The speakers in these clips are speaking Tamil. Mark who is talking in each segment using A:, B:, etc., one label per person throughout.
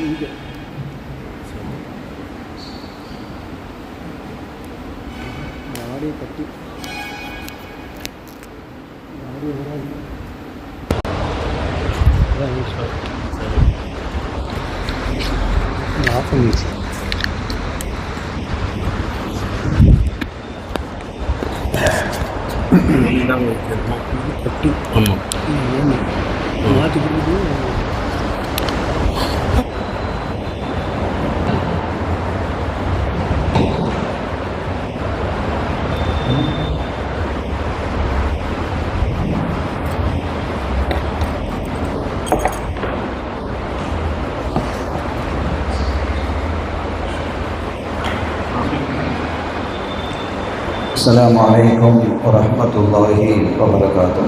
A: இங்கே ஆடியோ கட்டி ஆடியோ வராது. ஆஃப் பண்ணிடுச்சு. கட்டி ஆமாம் மாற்றி கொடுக்குது.
B: السلام عليكم ورحمة الله وبركاته.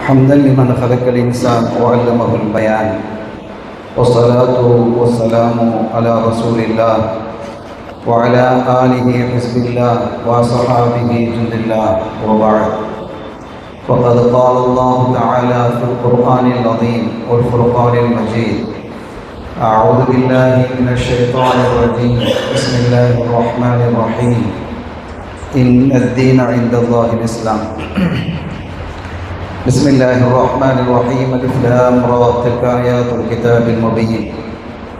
B: حمدا لمن خلق الإنسان وعلمه البيان، والصلاة والسلام على رسول الله وعلى آله حزب الله وصحابه جند الله، وبعد. فقد قال الله تعالى في القرآن العظيم والفرقان المجيد: أعوذ بالله من الشيطان الرجيم، بسم الله الرحمن الرحيم، إن الدين عند الله الإسلام. بسم الله الرحمن الرحيم، ألف لام را، تلك آيات الكتاب المبين،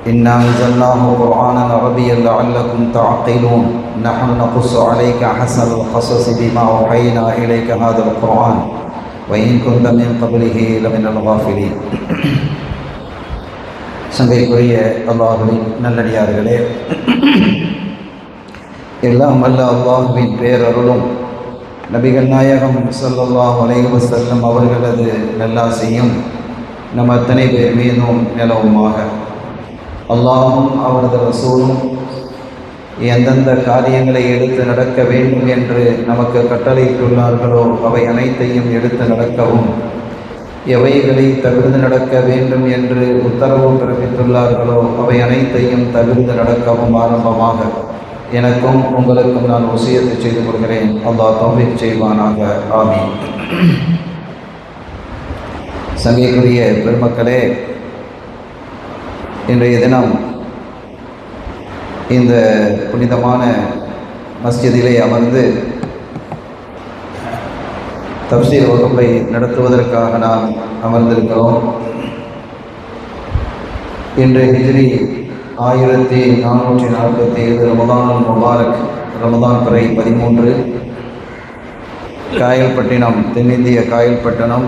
B: إنا أنزلناه قرآنا عربيا لعلكم تعقلون، نحن نقص عليك أحسن القصص بما أوحينا إليك هذا القرآن وإن كنت من قبله لمن الغافلين. சங்கைக்குரிய அல்லாஹுவின் நல்லடியார்களே, எல்லாம் வல்ல அல்லாஹுவின் பேரருளும் நபிகள் நாயகம் ஸல்லல்லாஹு அலைஹி வஸல்லம் அவர்களது நல்லாசையும் நம் அத்தனை பேர் மீதும் நிலவுமாக. அல்லாஹும் அவரது ரசூலும் எந்தெந்த காரியங்களை எடுத்து நடக்க வேண்டும் என்று நமக்கு கட்டளையிட்டுள்ளார்களோ அவை அனைத்தையும் எடுத்து நடக்கவும், எவைகளை தவிர்த்து நடக்க வேண்டும் என்று உத்தரவு பிறப்பித்துள்ளார்களோ அவை அனைத்தையும் தவிர்த்து நடக்கவும் ஆரம்பமாக எனக்கும் உங்களுக்கும் நான் வசியத்தை செய்து கொள்கிறேன். அல்லாஹ் தௌஃபீக் செய்வானாக. ஆமீன். சங்கைக்குரிய பெருமக்களே, இன்றைய தினம் இந்த புனிதமான மஸ்ஜிதிலே அமர்ந்து தஃப்சீர் வகுப்பை நடத்துவதற்காக நாம் அமர்ந்திருக்கிறோம். இன்று ஹிஜ்ரி 1447 ரமதானுல் முபாரக், ரமதான் பிறை 13, காயல்பட்டினம், தென்னிந்திய காயல்பட்டினம்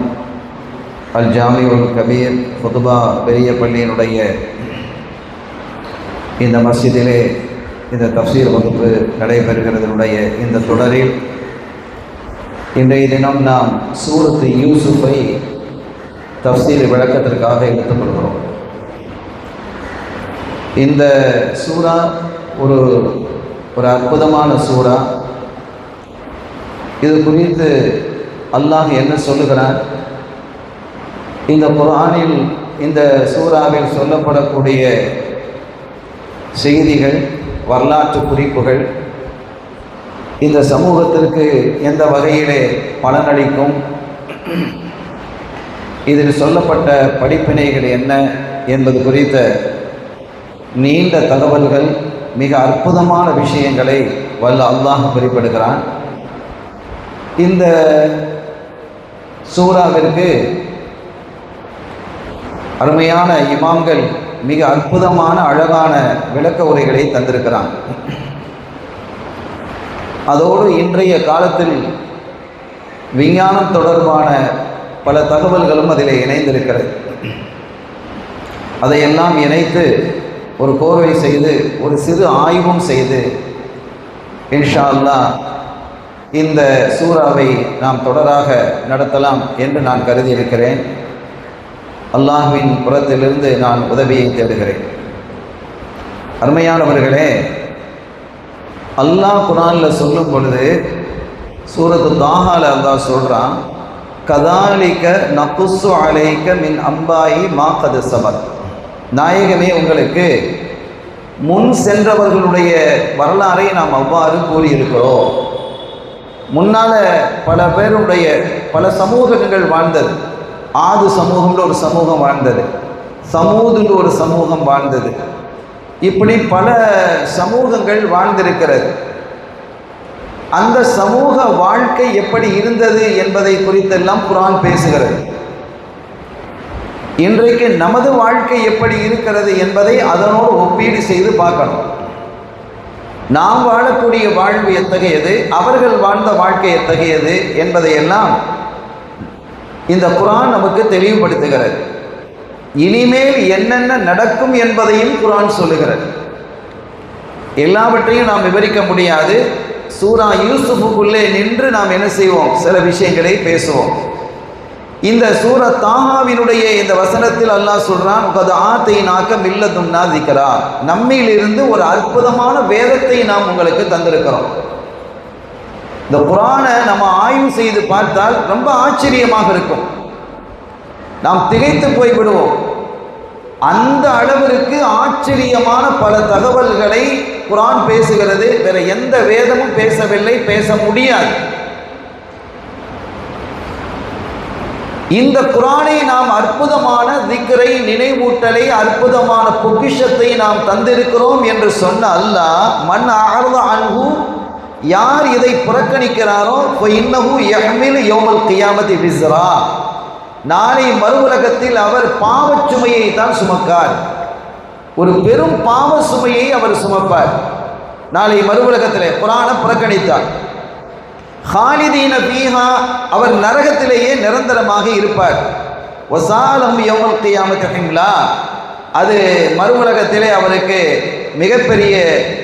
B: அல் ஜாமிஉல் கபீர் ஃபுதுபா பெரிய பள்ளியினுடைய இந்த மஸ்ஜிதிலே இந்த தஃப்சீர் வகுப்பு நடைபெறுகிறதனுடைய இந்த தொடரில் இன்றைய தினம் நாம் சூரத்து யூசுஃபை தஃப்சீர் விளக்கத்திற்காக எடுத்துக்கொள்கிறோம். இந்த சூரா ஒரு அற்புதமான சூரா. இது குறித்து அல்லாஹ் என்ன சொல்லுகிறார்? இந்த குர்ஆனில் இந்த சூராவில் சொல்லப்படக்கூடிய செய்திகள், வரலாற்று குறிப்புகள் இந்த சமூகத்திற்கு எந்த வகையிலே பலனளிக்கும், இதில் சொல்லப்பட்ட படிப்பினைகள் என்ன என்பது குறித்த நீண்ட தகவல்கள், மிக அற்புதமான விஷயங்களை வல்ல அல்லாஹ் குறிப்பிடுகிறான். இந்த சூராவிற்கு அருமையான இமாம்கள் மிக அற்புதமான அழகான விளக்க உரைகளை தந்திருக்கிறான். அதோடு இன்றைய காலத்தில் விஞ்ஞானம் தொடர்பான பல தகவல்களும் அதில் இணைந்திருக்கிறது. அதையெல்லாம் இணைத்து ஒரு கோர்வை செய்து ஒரு சிறு ஆய்வும் செய்து இன்ஷா அல்லாஹ் இந்த சூறாவை நாம் தொடராக நடத்தலாம் என்று நான் கருதி இருக்கிறேன். அல்லாஹ்வின் புறத்திலிருந்து நான் உதவியை தேடுகிறேன். அருமையானவர்களே, அல்லாஹ் குர்ஆனில் சொல்லும் பொழுது சூரத்து தாஹால அல்லாஹ் சொல்கிறான், கதாலிக நகுஸ்ஸு அலைக மின் அம்பாயி மா கத் சபக். நாயகமே, உங்களுக்கு முன் சென்றவர்களுடைய வரலாறை நாம் அவ்வாறு கூறியிருக்கிறோம். முன்னால் பல பேருடைய பல சமூகங்கள் வாழ்ந்தது. ஆது சமூகம்ல ஒரு சமூகம் வாழ்ந்தது. சமூதுன்னு ஒரு சமூகம் வாழ்ந்தது. இப்படி பல சமூகங்கள் வாழ்ந்திருக்கிறது. அந்த சமூக வாழ்க்கை எப்படி இருந்தது என்பதை குறித்தெல்லாம் குர்ஆன் பேசுகிறது. இன்றைக்கு நமது வாழ்க்கை எப்படி இருக்கிறது என்பதை அதனோடு ஒப்பீடு செய்து பார்க்கணும். நாம் வாழக்கூடிய வாழ்வு எத்தகையது, அவர்கள் வாழ்ந்த வாழ்க்கை எத்தகையது என்பதையெல்லாம் இந்த குர்ஆன் நமக்கு தெளிவுபடுத்துகிறது. இனிமேல் என்னென்ன நடக்கும் என்பதையும் குர்ஆன் சொல்லுகிறது. எல்லாவற்றையும் நாம் விவரிக்க முடியாது. சூரா யூசுஃபுக்குள்ளே நின்று நாம் என்ன செய்வோம், சில விஷயங்களை பேசுவோம். இந்த சூரா தாஹாவினுடைய இந்த வசனத்தில் அல்லாஹ் சொல்றான், கத் ஆதைனாக மில்லதுன்னா திக்ரா, நம்மிலிருந்து ஒரு அற்புதமான வேதத்தை நாம் உங்களுக்கு தந்திருக்கிறோம். இந்த குர்ஆனை நம்ம ஆய்வு செய்து பார்த்தால் ரொம்ப ஆச்சரியமாக இருக்கும். நாம் திகைத்து போய் விடுவோம். அந்த அளவிற்கு ஆச்சரியமான பல தகவல்களை குர்ஆன் பேசுகிறது. வேற எந்த வேதமும் பேசவில்லை, பேச முடியாது. இந்த குர்ஆனை நாம் அற்புதமான திக்ரை, நினைவூட்டலை, அற்புதமான பொக்கிஷத்தை நாம் தந்திருக்கிறோம் என்று சொன்ன அல்லாஹ், மன் அஅரத அன்ஹு, யார் இதை புறக்கணிக்கிறாரோ ஃபஇன்னஹு யஹ்மிலு யௌமல் கியாமத்தி விஸ்ரா, நாளை மறு உலகத்தில் அவர் பாவச் சுமையை தான் சுமக்கார். ஒரு பெரும் பாவ சுமையை அவர் சுமப்பார் நாளை மறு உலகத்திலே. குர்ஆனை புறக்கணித்தார். ஹாலிதீன ஃபீஹா, அவர் நரகத்திலேயே நிரந்தரமாக இருப்பார். வஸாலஹு யௌமல் கியாமத்தி ஹிம்லா, அது மறு உலகத்திலே அவருக்கு மிகப்பெரிய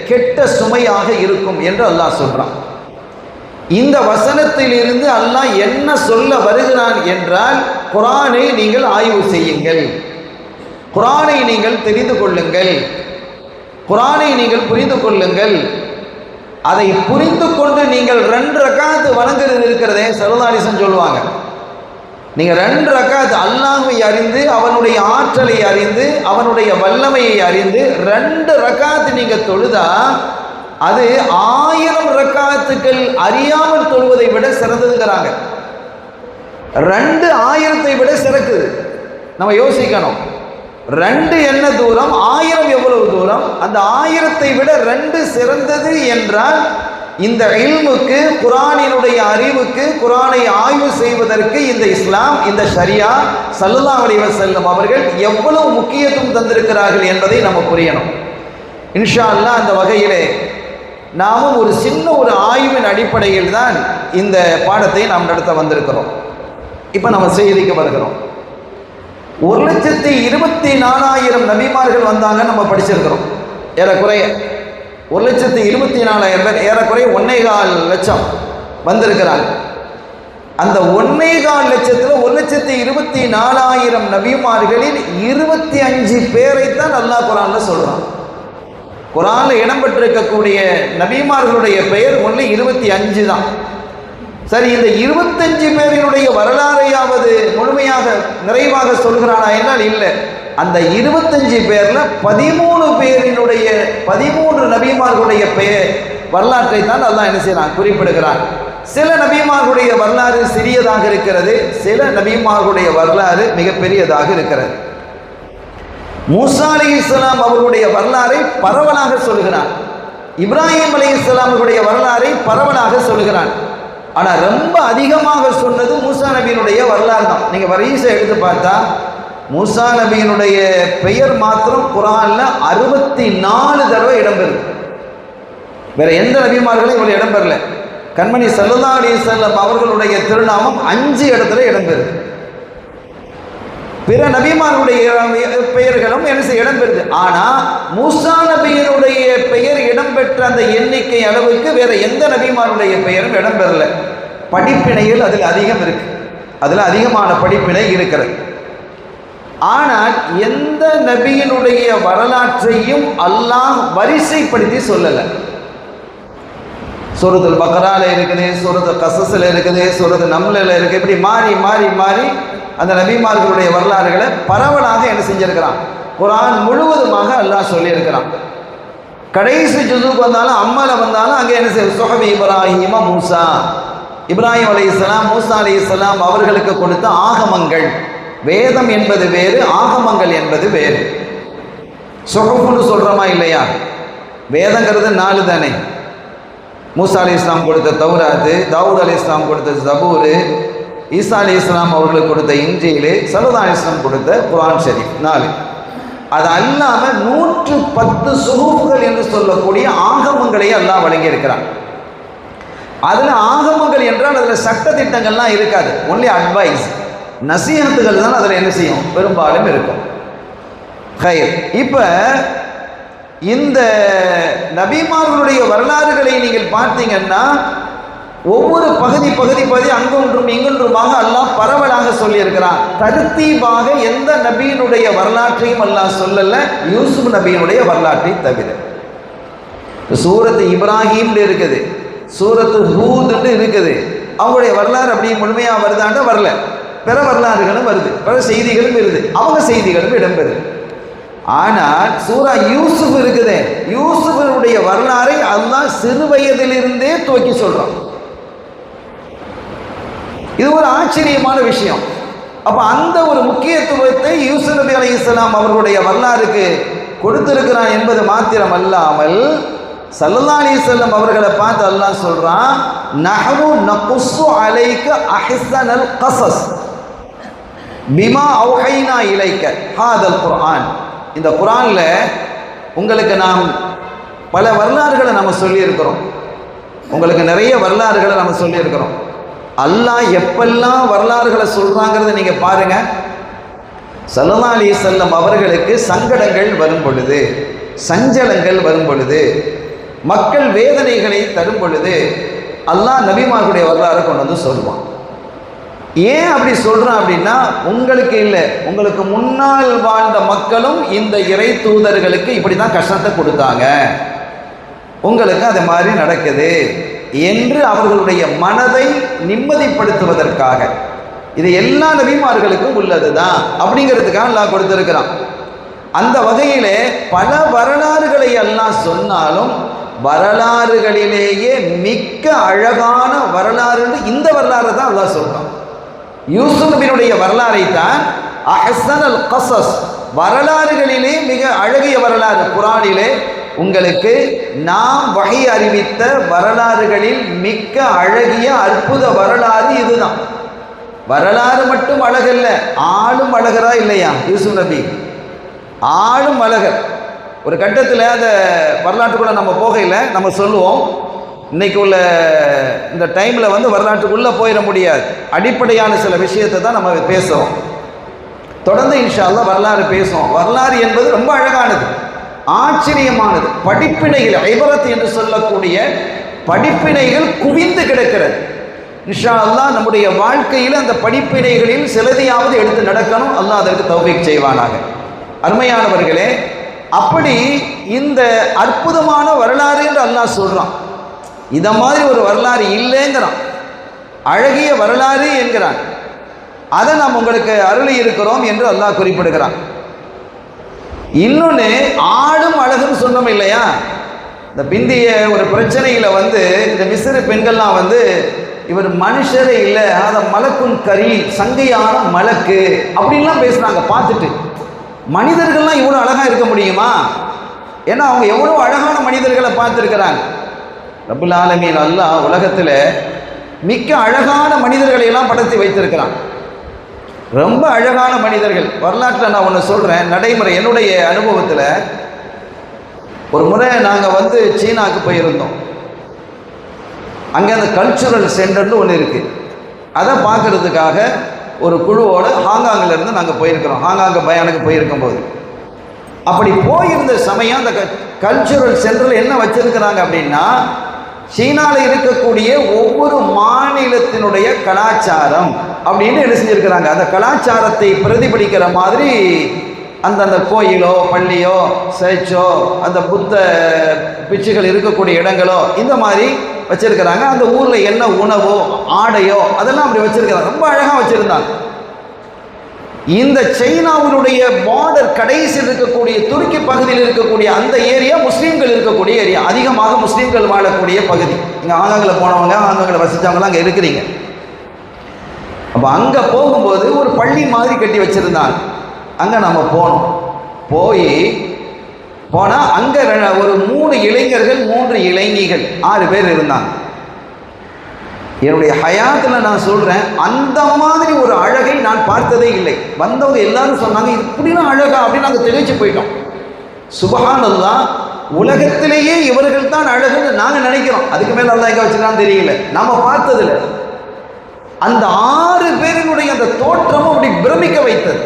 B: கெட்ட சுமையாக இருக்கும் என்று அல்லாஹ் சொல்றான். இந்த வசனத்திலிருந்து அல்லாஹ் என்ன சொல்ல வருகிறான் என்றால், குர்ஆனை நீங்கள் ஆய்வு செய்யுங்கள், குர்ஆனை நீங்கள் தெரிந்து கொள்ளுங்கள், குர்ஆனை நீங்கள் புரிந்து கொள்ளுங்கள். அதை புரிந்து கொண்டு நீங்கள் 2 ரக்காத்து வணங்குறது இருக்கிறதே, ஸல்லல்லாஹு அலைஹி வஸல்லம் சொல்லுவாங்க, நீங்கள் 2 ரக்காத்து அல்லாஹ்வை அறிந்து, அவனுடைய ஆற்றலை அறிந்து, அவனுடைய வல்லமையை அறிந்து 2 ரக்காத்து நீங்க தொழுதா அது 1000 ரக்காத்துக்கள் அறியாமல் தொழுவதை விட சிறந்ததுங்கிறாங்க. 2 1000ஐ விட சிறக்குது. நம்ம யோசிக்கணும். 2 என்ன தூரம், 1000 எவ்வளவு தூரம்? அந்த 1000ஐ விட 2 சிறந்தது என்றால், இந்த இல்முக்கு, குர்ஆனினுடைய அறிவுக்கு, குர்ஆனை ஆய்வு செய்வதற்கு இந்த இஸ்லாம், இந்த ஷரியா, ஸல்லல்லாஹு அலைஹி வஸல்லம் அவர்கள் எவ்வளவு முக்கியத்துவம் தந்திருக்கிறார்கள் என்பதை நம்ம புரியணும். இன்ஷா அல்லாஹ் அந்த வகையிலே நாமும் ஒரு சின்ன ஒரு ஆய்வின் அடிப்படையில் தான் இந்த பாடத்தை நாம் நடத்த வந்திருக்கிறோம். இப்போ நம்ம செய்திக்கு வருகிறோம். 1,24,000 நபிமார்கள் வந்தாங்க, நம்ம படிச்சிருக்கிறோம். ஏறக்குறைய 1,24,000 பேர், ஏறக்குறைய 1.25 லட்சம் வந்திருக்கிறாங்க. அந்த 1.25 லட்சத்தில் 1,24,000 நபிமார்களில் 25 பேரைத்தான் அல்லாஹ் குர்ஆன்ல சொல்றான். குர்ஆன்ல இடம்பெற்றிருக்கக்கூடிய நபிமார்களுடைய பெயர் ஒன்லி 25 தான். சரி, இந்த 25 பேரினுடைய வரலாறையாவது முழுமையாக நிறைவாக சொல்கிறானா என்றால் இல்லை. அந்த 25 பேர்ல 13 பேரினுடைய 13 நபிமார்களுடைய பெயர் வரலாற்றை தான் அல்லாஹ் என்ன செய்யறான், குறிப்பிடுகிறான். சில நபிமார்களுடைய வரலாறு சிறியதாக இருக்கிறது, சில நபிமார்களுடைய வரலாறு மிகப்பெரியதாக இருக்கிறது. மூசா அலைஹிஸ்ஸலாம் அவர்களுடைய வரலாறை பரவலாக சொல்கிறான். இப்ராஹிம் அலைஹிஸ்ஸலாம் அவர்களுடைய வரலாறை பரவலாக சொல்கிறான். ஆனா ரொம்ப அதிகமாக சொன்னது மூசா நபியினுடைய வரலாறு தான். நீங்க வரிசை எடுத்து பார்த்தா மூசா நபியினுடைய பெயர் மாத்திரம் குர்ஆன்ல 64 தடவை இடம்பெறுது. வேற எந்த நபிமார்களும் இவ்வளவு இடம்பெறல. கண்மணி ஸல்லல்லாஹு அலைஹி வஸல்லம் அவர்களுடைய திருநாமம் 5 இடத்துல இடம்பெறுது. பிற நபிமார்களுடைய பெயர்களும் என்ன செய்ய இடம்பெறுது. ஆனா மூசா நபியினுடைய பெயர் இடம்பெற்ற அந்த எண்ணிக்கை அளவுக்கு வேற எந்த நபிமாருடைய பெயரும் இடம்பெறல. படிப்பினையில் அதில் அதிகம் இருக்கு, அதில் அதிகமான படிப்பினை இருக்கிறது. ஆனால் எந்த நபியினுடைய வரலாற்றையும் அல்லாஹ் வரிசைப்படுத்தி சொல்லலை. சூரத்துல் பக்ரால இருக்குது, சூரத்துல் கஸஸ்ல இருக்குது, சூரத்துல் நம்லில் இருக்கு. இப்படி மாறி மாறி மாறி அந்த நபிமார்களுடைய வரலாறுகளை பரவலாக என்ன செஞ்சிருக்கிறான், குர்ஆன் முழுவதுமாக அல்லாஹ் சொல்லியிருக்கிறான். கடைசி ஜுஸுக்கு வந்தாலும், அம்மல வந்தாலும் அங்கே என்ன செய்ய, சுஹபி இப்ராஹிம மூசா, இப்ராஹிம் அலைஹிஸ்ஸலாம் மூசா அலைஹிஸ்ஸலாம் அவர்களுக்கு கொடுத்த ஆகமங்கள், வேதம் என்பது வேறு, ஆகமங்கள் என்பது வேறு. சுஹுஃப்னு சொல்கிறோமா இல்லையா? வேதங்கிறது 4 தானே. மூசா அலி இஸ்லாம் கொடுத்த தௌராத்து, தாவூத் அலி இஸ்லாம் கொடுத்த ஜபூரு, ஈசா அலி இஸ்லாம் அவர்களுக்கு கொடுத்த இன்ஜீலு, சல்லல்லாஹு அலைஹி வஸல்லம் கொடுத்த குர்ஆன் ஷரீஃப் 4. அது அல்லாமல் 110 சுஹூஃப்கள் என்று சொல்லக்கூடிய ஆகமங்களை அல்லாஹ் வழங்கியிருக்கிறான். அதில் ஆகமங்கள் என்றால் அதில் சட்ட திட்டங்கள்லாம் இருக்காது, ஒன்லி அட்வைஸ், நசீஹத்துகள் தான் அதில் என்ன செய்யும், பெரும்பாலும் இருக்கும். ஹைர். இப்போ இந்த நபிமார்களுடைய வரலாறுகளை நீங்கள் பார்த்தீங்கன்னா ஒவ்வொரு பகுதி அங்கொன்றும் இங்கொன்றுமாக அல்லாஹ் பரவலாக சொல்லியிருக்கிறான். தர்த்தீபாக எந்த நபியினுடைய வரலாற்றையும் அல்லாஹ் சொல்லல, யூசுப் நபியினுடைய வரலாற்றை தவிர. சூரத்து இப்ராஹிம் இருக்குது, சூரத்து ஹூத் இருக்குது. அவங்களுடைய வரலாறு அப்படி முழுமையாக வருதாண்ட வரல, பிற வரலாறுகளும் வருது, பிற செய்திகளும் வருது, அவங்க செய்திகளும் இடம்பெறுது. ஆனால் சூரா யூசுப் இருக்குது, யூசுஃபுடைய வரலாறை அல்லாஹ் சிறு வயதிலிருந்தே துவக்கி சொல்றான். இது ஒரு ஆச்சரியமான விஷயம். அப்ப அந்த ஒரு முக்கியத்துவத்தை யூசுப் நபி அலைஹிஸ்ஸலாம் அவர்களுடைய வரலாறுக்கு கொடுத்திருக்கிறான் என்பது மாத்திரம் அல்லாமல் ஸல்லல்லாஹு அலைஹி வஸல்லம் அவர்களை பார்த்து அல்லாஹ் சொல்றான், நஹ்னு நகுஸ்ஸு அலைக அஹ்ஸனல் கஸஸ் பிமா அவ்ஹைனா இலைக ஹாதல் குர்ஆன். இந்த குர்ஆன்ல உங்களுக்கு நாம் பல வரலாறுகளை நம்ம சொல்லியிருக்கிறோம், உங்களுக்கு நிறைய வரலாறுகளை நம்ம சொல்லியிருக்கிறோம். அல்லாஹ் எப்பெல்லாம் வரலாறுகளை சொல்றாங்கிறத நீங்க பாருங்க. ஸல்லல்லாஹு அலைஹி வஸல்லம் அவர்களுக்கு சங்கடங்கள் வரும் பொழுது, சஞ்சலங்கள் வரும் பொழுது, மக்கள் வேதனைகளை தரும் பொழுது அல்லாஹ் நபிமார்களுடைய வரலாறை கொண்டு வந்து சொல்லுவான். ஏன் அப்படி சொல்றான் அப்படின்னா, உங்களுக்கு இல்லை, உங்களுக்கு முன்னால் வாழ்ந்த மக்களும் இந்த இறை தூதர்களுக்கு இப்படி தான் கஷ்டத்தை கொடுத்தாங்க, உங்களுக்கு அது மாதிரி நடக்குது என்று அவர்களுடைய மனதை நிம்மதிப்படுத்துவதற்காக. இது எல்லா நபிமார்களுக்கும் உள்ளது தான் அப்படிங்கிறதுக்காக அல்லாஹ் கொடுத்திருக்கிறான். அந்த வகையிலே பல வரலாறுகளை அல்லாஹ் சொன்னாலும் வரலாறுகளிலேயே மிக்க அழகான வரலாறு இந்த வரலாறு தான் அல்லாஹ் சொல்றான். யூசுப் நபியினுடைய வரலாறை தான் அஹ்ஸனல் கஸஸ், வரலாறுகளிலே மிக அழகிய வரலாறு. குர்ஆனிலே உங்களுக்கு நாம் வஹி அறிவித்த வரலாறுகளில் மிக்க அழகிய அற்புத வரலாறு இதுதான். வரலாறு மட்டும் அழகல்ல, ஆளும் அழகரா இல்லையா யூசுப் நபி? ஆளும் அழகர். ஒரு கட்டத்தில் அந்த வரலாற்றுக்குள்ள நம்ம போகையில் நம்ம சொல்லுவோம், இன்னைக்கு உள்ள இந்த டைமில் வந்து வரலாற்றுக்குள்ளே போயிட முடியாது, அடிப்படையான சில விஷயத்தை தான் நம்ம பேசுகிறோம். தொடர்ந்து இன்ஷா அல்லாஹ் வரலாறு பேசுவோம். வரலாறு என்பது ரொம்ப அழகானது, ஆச்சரியமானது, படிப்பினைகள், இபரத் என்று சொல்லக்கூடிய படிப்பினைகள் குவிந்து கிடக்கிறது. இன்ஷா அல்லாஹ் நம்முடைய வாழ்க்கையில் அந்த படிப்பினைகளில் சிலதையாவது எடுத்து நடக்கணும். அல்லாஹ் அதற்கு தௌஃபீக் செய்வானாக. அருமையானவர்களே, அப்படி இந்த அற்புதமான வரலாறு என்று அல்லாஹ் சொல்றான். இத மாதிரி ஒரு வரலாறு இல்லைங்கிறான், அழகிய வரலாறு என்கிறான். அதை நாம் உங்களுக்கு அருளி இருக்கிறோம் என்று அல்லாஹ் குறிப்பிடுகிறான். இன்னொன்று, ஆடும் அழகுன்னு சொன்னோம் இல்லையா? இந்த பிந்திய ஒரு பிரச்சனையில வந்து இந்த மிஸ்ர பெண்கள்லாம் வந்து இவர் மனுஷரே இல்லை, அதை மலக்குன் கரி, சங்கையான மலக்கு அப்படின்லாம் பேசுனாங்க. பார்த்துட்டு மனிதர்கள்லாம் இவ்வளோ அழகா இருக்க முடியுமா? ஏன்னா அவங்க எவ்வளோ அழகான மனிதர்களை பார்த்துருக்கிறாங்க. ரப்புல் ஆலமீன் அல்லாஹ் உலகத்தில் மிக்க அழகான மனிதர்களை எல்லாம் படைத்து வைத்திருக்கிறான். ரொம்ப அழகான மனிதர்கள். வரலாற்றில் நான் ஒன்று சொல்கிறேன், நடைமுறை என்னுடைய அனுபவத்தில். ஒரு முறை நாங்கள் வந்து சீனாவுக்கு போயிருந்தோம். அங்கே அந்த கல்ச்சுரல் சென்டர்னு ஒன்று இருக்குது. அதை பார்க்குறதுக்காக ஒரு குழுவோடு ஹாங்காங்கிலேருந்து நாங்கள் போயிருக்கிறோம். ஹாங்காங்கு பயானுக்கு போயிருக்கும்போது அப்படி போயிருந்த சமயம் அந்த கல்ச்சுரல் சென்டரில் என்ன வச்சுருக்கிறாங்க அப்படின்னா, சீனாவில் இருக்கக்கூடிய ஒவ்வொரு மாநிலத்தினுடைய கலாச்சாரம் அப்படின்னு என்ன செஞ்சுருக்கிறாங்க, அந்த கலாச்சாரத்தை பிரதிபலிக்கிற மாதிரி அந்தந்த கோயிலோ பள்ளியோ சர்ச்சோ அந்த புத்த பிச்சுகள் இருக்கக்கூடிய இடங்களோ இந்த மாதிரி வச்சிருக்கிறாங்க. அந்த ஊரில் என்ன உணவோ ஆடையோ அதெல்லாம் அப்படி வச்சிருக்கிறாங்க. ரொம்ப அழகாக வச்சுருந்தாங்க. இந்த சைனாவினுடைய பார்டர் கடைசியில் இருக்கக்கூடிய துருக்கி பகுதியில் இருக்கக்கூடிய அந்த ஏரியா முஸ்லீம்கள் இருக்கக்கூடிய ஏரியா, அதிகமாக முஸ்லீம்கள் வாழக்கூடிய பகுதி. இங்கே ஆங்காங்கில் போனவங்க, ஆங்காங்கில் வசித்தவங்களாம் அங்கே இருக்கிறீங்க. அப்போ அங்கே போகும்போது ஒரு பள்ளி மாதிரி கட்டி வச்சுருந்தாங்க. அங்கே நம்ம போனால் அங்கே ஒரு 3 இளைஞர்கள் 3 இளைஞிகள் 6 பேர் இருந்தாங்க. என்னுடைய ஹயாத்தில் நான் சொல்கிறேன், அந்த மாதிரி ஒரு அழகை நான் பார்த்ததே இல்லை. வந்தவங்க எல்லாரும் சொன்னாங்க, இப்படிலாம் அழகா அப்படின்னு நாங்கள் தெளிச்சு போயிட்டோம். சுபஹானல்லாஹ், உலகத்திலேயே இவர்கள் தான் அழகுன்னு நாங்கள் நினைக்கிறோம். அதுக்கு மேலே அல்லாஹ் எங்கே வச்சுருக்கான்னு தெரியல, நம்ம பார்த்ததில்லை. அந்த 6 பேரினுடைய அந்த தோற்றமும் அப்படி பிரமிக்க வைத்தது.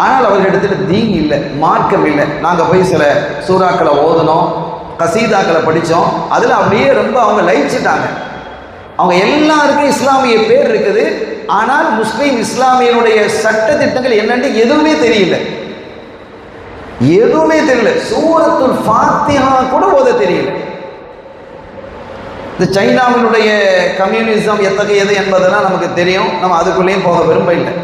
B: ஆனால் அவர்களிடத்தில் தீன் இல்லை, மார்க்கம் இல்லை. நாங்கள் போய் சில சூறாக்களை ஓதனோம், கசீதாக்களை படித்தோம். அதில் அப்படியே ரொம்ப அவங்க லயிச்சிட்டாங்க. அவங்க எல்லாருக்கும் இஸ்லாமிய பேர் இருக்குது, ஆனால் முஸ்லீம் இஸ்லாமியனுடைய சட்ட திட்டங்கள் என்னன்னு எதுவுமே தெரியல. சூரத்துல் ஃபாத்திஹா கூட ஓத தெரியல. இந்த சைனாவினுடைய கம்யூனிசம் எத்தகையது என்பதெல்லாம் நமக்கு தெரியும். நம்ம அதுக்குள்ளேயும் போக விரும்ப இல்லை.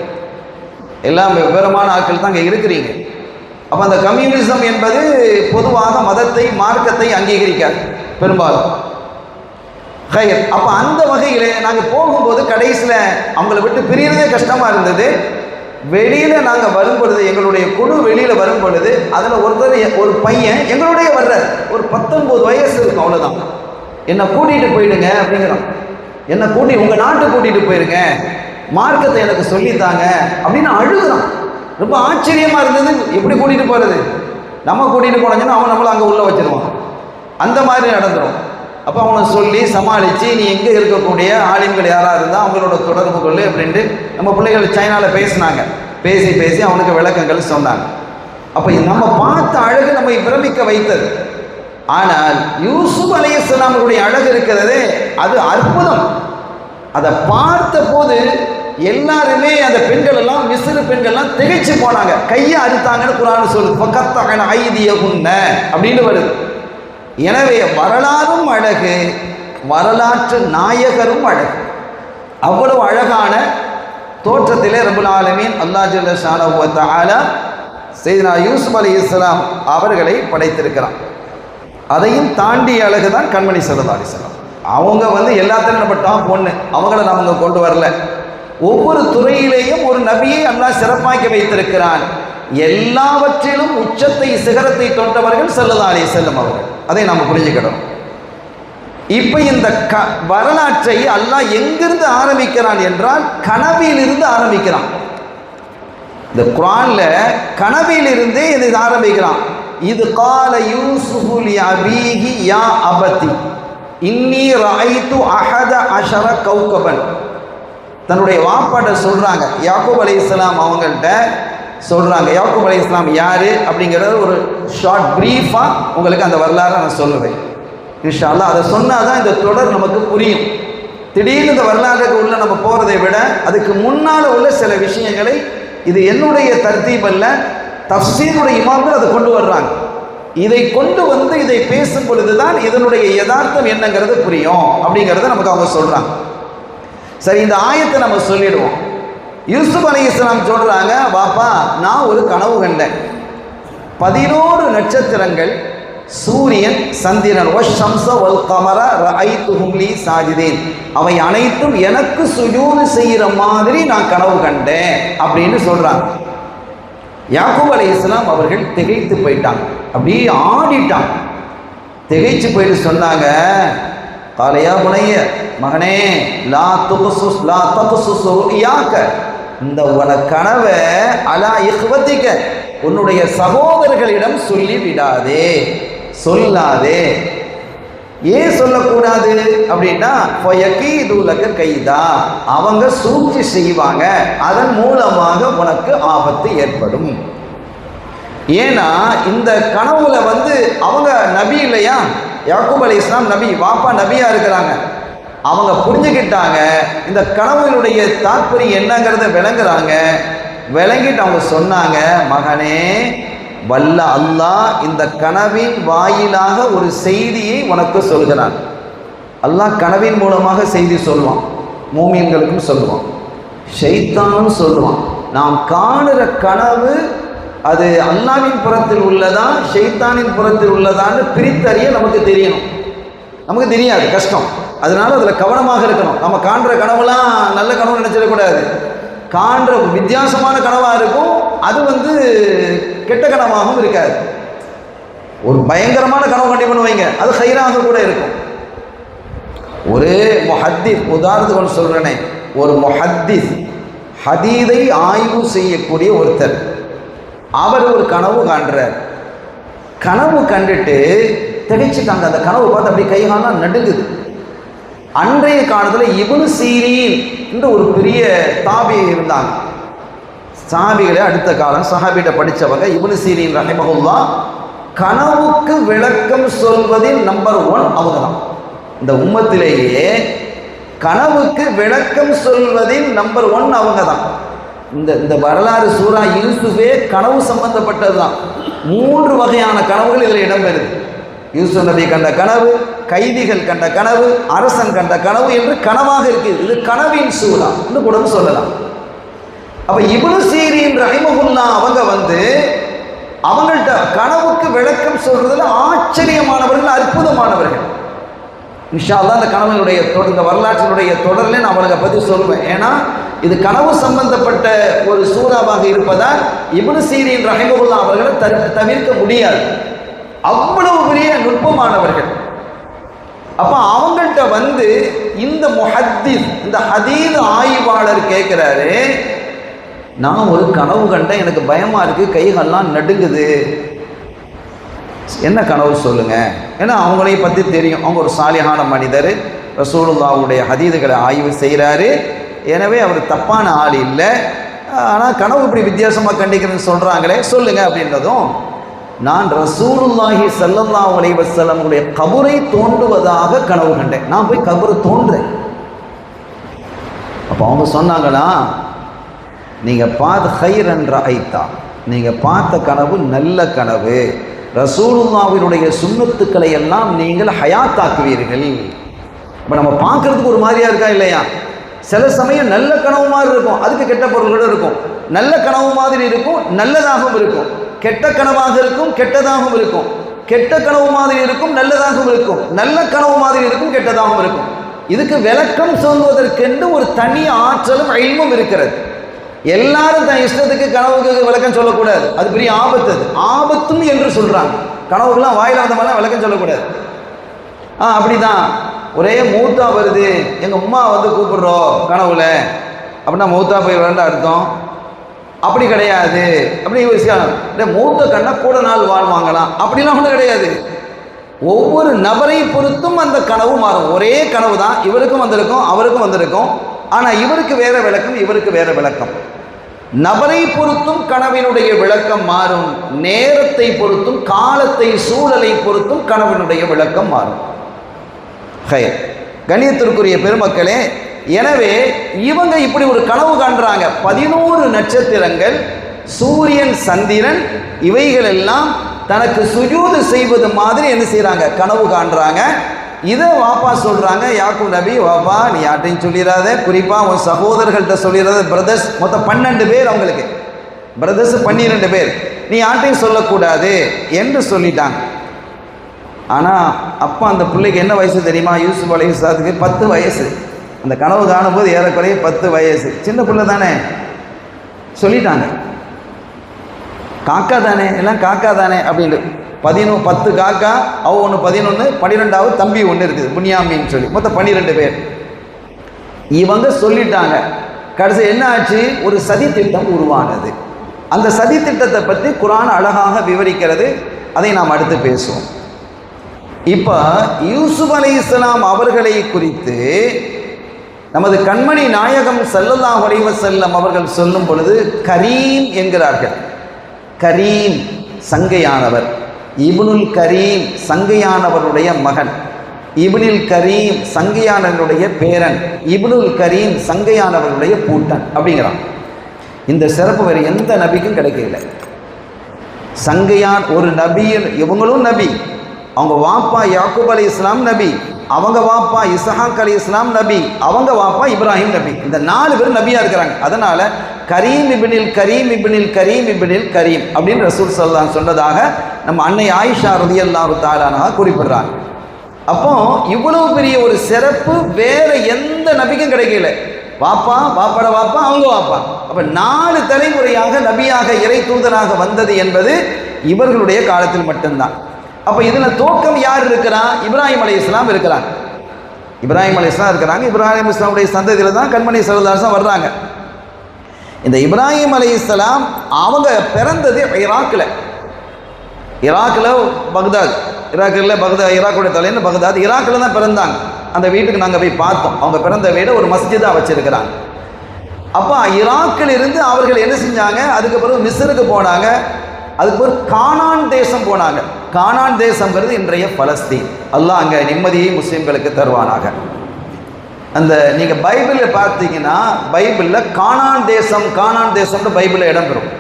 B: எல்லாம் விவரமான ஆட்கள் தான் இங்கே இருக்கிறீங்க. அப்போ அந்த கம்யூனிசம் என்பது பொதுவாக மதத்தை மார்க்கத்தை அங்கீகரிக்காது பெரும்பாலும். அப்போ அந்த வகையில் நாங்கள் போகும்போது கடைசியில் அவங்கள விட்டு பிரியறதே கஷ்டமாக இருந்தது. வெளியில் நாங்கள் வரும் பொழுது, எங்களுடைய குழு வெளியில் வரும் பொழுது, அதில் ஒரு பையன் எங்களுடைய வர்றார். ஒரு 19 வயசு இருக்கும், அவ்வளோதான். என்னை கூட்டிகிட்டு போயிடுங்க அப்படிங்கிறோம். என்னை உங்கள் நாட்டு கூட்டிகிட்டு போயிருங்க, மார்க்கத்தை எனக்கு சொல்லித்தாங்க அப்படின்னு அழுகுறான். ரொம்ப ஆச்சரியமாக இருந்தது. எப்படி கூட்டிகிட்டு போகிறது? நம்ம கூட்டிகிட்டு போனோம்னா அவன் நம்மளை அங்கே உள்ளே வச்சிருவான். அந்த மாதிரி நடந்துடும். அப்போ அவனை சொல்லி சமாளித்து, நீ எங்கே இருக்கக்கூடிய ஆலிம்கள் யாராக இருந்தால் அவங்களோட தொடர்பு கொள்ளு அப்படின்ட்டு நம்ம பிள்ளைகள் சைனாவில் பேசி அவனுக்கு விளக்கங்கள் சொன்னாங்க. அப்போ நம்ம பார்த்த அழகு நம்மை பிரமிக்க வைத்தது. ஆனால் யூசுப் அலைஹிஸ்ஸலாமுடைய அழகு இருக்கிறதே, அது அற்புதம். அதை பார்த்த போது எல்லாருமே, அந்த பெண்கள் எல்லாம், மிஸ்ரு பெண்கள்லாம் திகைச்சு போனாங்க. கையை அறுத்தாங்கன்னு குர்ஆன் சொல்லுது. ஃபகத்தஅன ஐதியஹுன்ன அப்படின்னு வருது. எனவே வரலாறும் அழகு, வரலாற்று நாயகரும் அழகு. அவ்வளவு அழகான தோற்றத்திலே ரப்பல் ஆலமீன் அல்லாஹ் ஜல்ல ஷானஹு வ தஆலா சையதுனா யூசுப் அலைஹிஸ்ஸலாம் அவர்களை படைத்திருக்கிறான். அதையும் தாண்டி அழகு தான் கண்மணி ஸல்லல்லாஹு அலைஹி வஸல்லம். அவங்க எல்லாத்தையும் நம்ம டாப் ஒன்று, அவங்கள நம்ம கொண்டு வரல. ஒவ்வொரு துறையிலேயும் ஒரு நபியை அல்லாஹ் சிறப்பாக்கி வைத்திருக்கிறான். எல்லாவற்றிலும் உச்சத்தை சிகரத்தை தொட்டவர்கள் ஸல்லல்லாஹு அலைஹி வஸல்லம் அவர்கள். அதை நாம் புரிஞ்சுக்கணும். இப்போ இந்த வரலாற்றை அல்லாஹ் எங்கிருந்து ஆரம்பிக்கிறான் என்றால் கனவிலிருந்து ஆரம்பிக்கிறான். இந்த குர்ஆன்ல கனவிலிருந்தே இது ஆரம்பிக்கிறான். இது கால யூசுஃபு லி அபீஹி யா அபதி இன்னி ரஅய்து அஹத அஷர கௌகபன். தன்னுடைய வாப்பாட்ட சொல்றாங்க, யாக்கூப் அலைஹிஸ்ஸலாம் அவங்கள்ட்ட சொல்றாங்க. யாக்கூப் அலைஹிஸ்ஸலாம் யாரு அப்படிங்கிறத ஒரு ஷார்ட் பிரீஃபா உங்களுக்கு அந்த வரலாறை நான் சொல்லுவேன் இன்ஷா அல்லாஹ். அதை சொன்னாதான் இந்த தொடர் நமக்கு புரியும். திடீர்னு இந்த வரலாறுக்கு உள்ள நம்ம போறதை விட அதுக்கு முன்னால் உள்ள சில விஷயங்களை, இது என்னுடைய தர்தீப் அல்ல, தஃசீருடைய இமாம்கள் அதை கொண்டு வர்றாங்க. இதை கொண்டு இதை பேசும் பொழுதுதான் இதனுடைய யதார்த்தம் என்னங்கிறது புரியும் அப்படிங்கிறத நமக்கு அவங்க சொல்றாங்க. சரி, இந்த ஆயத்தை நம்ம சொல்லிடுவோம். யூசுப் அலைஹிஸ்ஸலாம் சொல்றாங்க, பாப்பா நான் ஒரு கனவு கண்டேன். 11 நட்சத்திரங்கள், சூரியன், சந்திரன், வஷம்ஸ வல் கமர ரஅய்துஹும் லீ சாஜிதீன், அவை அனைத்தும் எனக்கு சுஜூது செய்கிற மாதிரி நான் கனவு கண்டேன் அப்படின்னு சொல்றாங்க. யாக்கூப் அலைஹிஸ்ஸலாம் அவர்கள் திகைத்து போயிட்டாங்க, அப்படியே ஆடிட்டாங்க. திகைச்சு போயிட்டு சொன்னாங்க, காலையா புனைய மகனே, லா தகுசுஸ் ருயாக்க, இந்த உன கனவை அலா இஹ்வதிக, உன்னுடைய சகோதரர்களிடம் சொல்லி விடாதே, சொல்லாதே. ஏன் சொல்லக்கூடாது அப்படின்னா, ஃபயகீதுலக கைதா, அவங்க சூழ்ச்சி செய்வாங்க, அதன் மூலமாக உனக்கு ஆபத்து ஏற்படும். ஏன்னா இந்த கனவுல அவங்க நபி இல்லையா, யாக்கூப் அலைஹிஸ்ஸலாம் நபி, வாப்பா நபியா இருக்கிறாங்க. அவங்க புரிஞ்சுக்கிட்டாங்க இந்த கனவுகளுடைய தாற்பயம் என்னங்கிறத விளங்குறாங்க. விளங்கிட்டு அவங்க சொன்னாங்க, மகனே, வல்ல அல்லாஹ் இந்த கனவின் வாயிலாக ஒரு செய்தியை உனக்கு சொல்கிறான். அல்லாஹ் கனவின் மூலமாக செய்தி சொல்லுவான், மூமின்களுக்கும் சொல்லுவான், ஷைத்தானும் சொல்லுவான். நாம் காணுற கனவு அது அல்லாஹ்வின் புறத்தில் உள்ளதா ஷைத்தானின் புறத்தில் உள்ளதான்னு பிரித்தறிய நமக்கு தெரியணும். நமக்கு தெரியாது, கஷ்டம். அதனால அதில் கவனமாக இருக்கணும். நம்ம காண்ற கனவுலாம் நல்ல கனவு நினைச்சிடக்கூடாது. காண்ற வித்தியாசமான கனவாக இருக்கும், அது கெட்ட கனவாகவும் இருக்காது. ஒரு பயங்கரமான கனவு கண்டிப்பாக வைங்க, அது ஹைராக கூட இருக்கும். ஒரு முஹத்திஸ், உதாரணத்துக்கு சொல்கிறேனே, ஒரு முஹத்திஸ் ஹதீதை ஆய்வு செய்யக்கூடிய ஒருத்தர், அவர் ஒரு கனவு காண்றார். கனவு கண்டுட்டு திகைச்சிட்டாங்க. அந்த கனவு பார்த்து அப்படி கைகாலாம் நடுங்குது. அன்றைய காலத்தில் இப்னு சீரீன் என்ற ஒரு பெரிய தாபி இருந்தாங்க. சாபிகளே அடுத்த காலம் சஹாபிட்ட படித்தவங்க. இப்னு சீரீன் ரஹிமஹுல்லாஹ் கனவுக்கு விளக்கம் சொல்வதில் நம்பர் 1 அவங்க தான். இந்த உம்மத்திலேயே கனவுக்கு விளக்கம் சொல்வதில் நம்பர் 1 அவங்க தான். இந்த வரலாறு சூரா யூசுஃபே கனவு சம்பந்தப்பட்டது தான். 3 வகையான கனவுகள் இதில் இடம்பெறுது. யூசுப் நபி கண்ட கனவு, கைதிகள் கண்ட கனவு, அரசன் கண்ட கனவு என்று கனவாக இருக்குது. இது கனவின் சூரா என்று கூட சொல்லலாம். அப்ப இப்னு சீரீன் ரஹிமஹுல்லாஹ் அவங்க அவங்கள்ட்ட கனவுக்கு விளக்கம் சொல்றதுல ஆச்சரியமானவர்கள், அற்புதமானவர்கள். இன்ஷா அல்லாஹ் அந்த கனவுடைய இந்த வரலாற்றினுடைய தொடரில் நான் அவங்களை பற்றி சொல்லுவேன். ஏன்னா இது கனவு சம்பந்தப்பட்ட ஒரு சூறாவாக இருப்பதால் இப்னு சீரீன் ரஹிமஹுல்லாஹ் அவர்களை தவிர்க்க முடியாது. அவ்வளவு பெரிய நுட்பமானவர்கள். அப்ப அவங்கள்ட்ட இந்த முஹத்திஸ், இந்த ஹதீஸ் ஆய்வாளர் கேட்கிறாரு, நான் ஒரு கனவு கண்டேன், எனக்கு பயமா இருக்கு, கைகள்லாம் நடுங்குது, என்ன கனவு சொல்லுங்க. ஏன்னா அவங்களையும் பற்றி தெரியும், அவங்க ஒரு சாலிஹான மனிதர், ரசூலுல்லாஹ்வுடைய ஹதீதுகளை ஆய்வு செய்கிறாரு. எனவே அவர் தப்பான ஆள் இல்லை. ஆனால் கனவு இப்படி வித்தியாசமாக கண்டிக்கிறேன்னு சொல்கிறாங்களே, சொல்லுங்க அப்படின்றதும், நான் ரசூலுல்லாஹி ஸல்லல்லாஹு அலைஹி வஸல்லம் உடைய கபரை தோண்டுவதாக கனவு கண்டேன். நான் போய் கபரை தோன்றேன். அப்போ அவங்க சொன்னாங்கன்னா, நீங்கள் பார்த்த ஹைரன் ரஐதா, நீங்கள் பார்த்த கனவு நல்ல கனவு, ரசூலுல்லாஹ்வினுடைய சுன்னத்துக்களை எல்லாம் நீங்கள் ஹயாத்தாக்குவீர்கள். இப்போ நம்ம பார்க்கறதுக்கு ஒரு மாதிரியா இருக்கா இல்லையா? சில சமயம் நல்ல கனவு மாதிரி இருக்கும், அதுக்கு கெட்ட பொருள்களும் இருக்கும். நல்ல கனவு மாதிரி இருக்கும், நல்லதாகவும் இருக்கும். கெட்ட கனவாக இருக்கும், கெட்டதாகவும் இருக்கும். கெட்ட கனவு மாதிரி இருக்கும், நல்லதாகவும் இருக்கும். நல்ல கனவு மாதிரி இருக்கும், கெட்டதாகவும் இருக்கும். இதுக்கு விளக்கம் சொல்வதற்கென்று ஒரு தனி ஆற்றலும் இல்மும் இருக்கிறது. எல்லாரும் தன் இஷ்டத்துக்கு கனவுக்கு விளக்கம் சொல்லக்கூடாது, அது பெரிய ஆபத்து. அது ஆபத்தும் என்று சொல்றாங்க. கனவுக்கெல்லாம் வாயில வந்த மாதிரி விளக்கம் சொல்லக்கூடாது. அப்படிதான் ஒரே மூத்தா வருது, எங்க அம்மா கூப்பிடுறோம் கனவுல, அப்படின்னா மூத்தா போய் வரண்ட அர்த்தம். அப்படி கிடையாது. அப்படி விஷயம் மூத்த கண்ணா கூட நாள் வாழ்வாங்களாம், அப்படிலாம் ஒன்றும் கிடையாது. ஒவ்வொரு நபரை பொறுத்தும் அந்த கனவு மாறும். ஒரே கனவு தான், இவருக்கும் வந்திருக்கும், அவருக்கும் வந்திருக்கும். ஆனால் இவருக்கு வேற விளக்கம், இவருக்கு வேற விளக்கம். நபரை பொறுத்தும் கனவினுடைய விளக்கம் மாறும். நேரத்தை பொறுத்தும், காலத்தை, சூழலை பொறுத்தும் கனவினுடைய விளக்கம் மாறும். கண்ணியத்திற்குரிய பெருமக்களே, எனவே இவங்க இப்படி ஒரு கனவு காண்றாங்க. 11 நட்சத்திரங்கள், சூரியன், சந்திரன், இவைகள் எல்லாம் தனக்கு சுஜூது செய்வது மாதிரி என்ன செய்யறாங்க, கனவு காண்றாங்க. இதை வாப்பா சொல்றாங்க, யாக்கூப் நபி, வாப்பா நீ யார்ட்டையும் சொல்லிடாத, குறிப்பா உன் சகோதரர்கள்ட்ட சொல்லிடாத. பிரதர்ஸ் மொத்தம் 12 பேர், அவங்களுக்கு பிரதர்ஸ் 12 பேர், நீ யார்ட்டையும் சொல்லக்கூடாது என்று சொல்லிட்டாங்க. ஆனால் அப்பா அந்த பிள்ளைக்கு என்ன வயசு தெரியுமா? யூசுப் அலைஹிஸ்ஸலாத்துக்கு 10 வயசு. அந்த கனவு காணும்போது ஏறக்குறைய 10 வயசு. சின்ன பிள்ளை தானே, சொல்லிட்டாங்க. காக்கா தானே, எல்லாம் காக்கா தானே அப்படின்னு 10 காக்கா, அவ ஒன்று 11, 12வது தம்பி ஒன்று இருக்குது புன்யாமின்னு சொல்லி, மொத்தம் 12 பேர். இவங்க சொல்லிட்டாங்க. கடைசி என்ன ஆச்சு? ஒரு சதி திட்டம் உருவானது. அந்த சதி திட்டத்தை பற்றி குர்ஆன் அழகாக விவரிக்கிறது. அதை நாம் அடுத்து பேசுவோம். இப்போ யூசுப் அலைஹிஸ்ஸலாம் அவர்களை குறித்து நமது கண்மணி நாயகம் ஸல்லல்லாஹு அலைஹி வஸல்லம் அவர்கள் சொல்லும் பொழுது கரீம் என்கிறார்கள். கரீம் சங்கையானவர். இப்னுல் கரீம் சங்கையானவருடைய மகன். இப்னுல் கரீம் சங்கையானவருடைய பேரன். இப்னுல் கரீம் சங்கையானவருடைய பூட்டன் அப்படிங்கிறான். இந்த சிறப்பு வேறு எந்த நபிக்கும் கிடைக்கல. சங்கையான் ஒரு நபியில், இவங்களும் நபி. அவங்க வாப்பா யாக்கூப் அலைஹிஸ்ஸலாம் நபி, அவங்க வாப்பா இஸ்ஹாக் அலைஹிஸ்ஸலாம் நபி, அவங்க வாப்பா இப்ராஹிம் நபி. இந்த 4 பேர் நபியா இருக்கிறாங்க. அதனால கரீம் இப்னில் கரீம் இப்னில் கரீம் இப்னில் கரீம் அப்படின்னு ரசூல் ஸல்லல்லாஹு அலைஹி வஸல்லம் சொன்னதாக நம்ம அன்னை ஆயிஷா ரலியல்லாஹு தஆலா அன்ஹா குறிப்பிடுறாங்க. அப்போ இவ்வளவு பெரிய ஒரு சிறப்பு வேற எந்த நபிக்கும் கிடைக்கல. வாப்பா வாப்பாட வாப்பா அவங்க வாப்பா. அப்ப 4 தலைமுறையாக நபியாக இறை தூதராக வந்தது என்பது இவர்களுடைய காலத்தில் மட்டும்தான். அப்ப இதுல துவக்கம் யார் இருக்கிறா? இப்ராஹிம் அலைஹிஸ்ஸலாம் இருக்கிறாங்க. இப்ராஹிம் அலைஹிஸ்ஸலாம் இருக்கிறாங்க. இப்ராஹிம் இஸ்லாமுடைய சந்ததியில தான் கண்மணி ஸல்லல்லாஹு அலைஹி வஸல்லம் வர்றாங்க. இந்த இப்ராஹிம் அலைஹிஸ்ஸலாம் அவங்க பிறந்தது ஈராக்கில் பக்தாத். ஈராக்குடைய தலைன்னு பக்தாத். ஈராக்கில் தான் பிறந்தாங்க. அந்த வீட்டுக்கு நாங்கள் போய் பார்த்தோம். அவங்க பிறந்த வீடு ஒரு மஸ்ஜிதாக வச்சிருக்கிறாங்க. அப்போ ஈராக்கில் இருந்து அவர்கள் என்ன செஞ்சாங்க? அதுக்கு பிறகு மிஸ்ருக்கு போனாங்க. அதுக்கு பிறகு கானான் தேசம் போனாங்க. கானான் தேசம்ங்கிறது இன்றைய பலஸ்தீன். அல்லாஹ் அங்கே நிம்மதியை முஸ்லீம்களுக்கு தருவானாக. அந்த நீங்கள் பைபிளில் பார்த்தீங்கன்னா பைபிளில் கானான் தேசம்னு பைபிளில் இடம்பெறும்.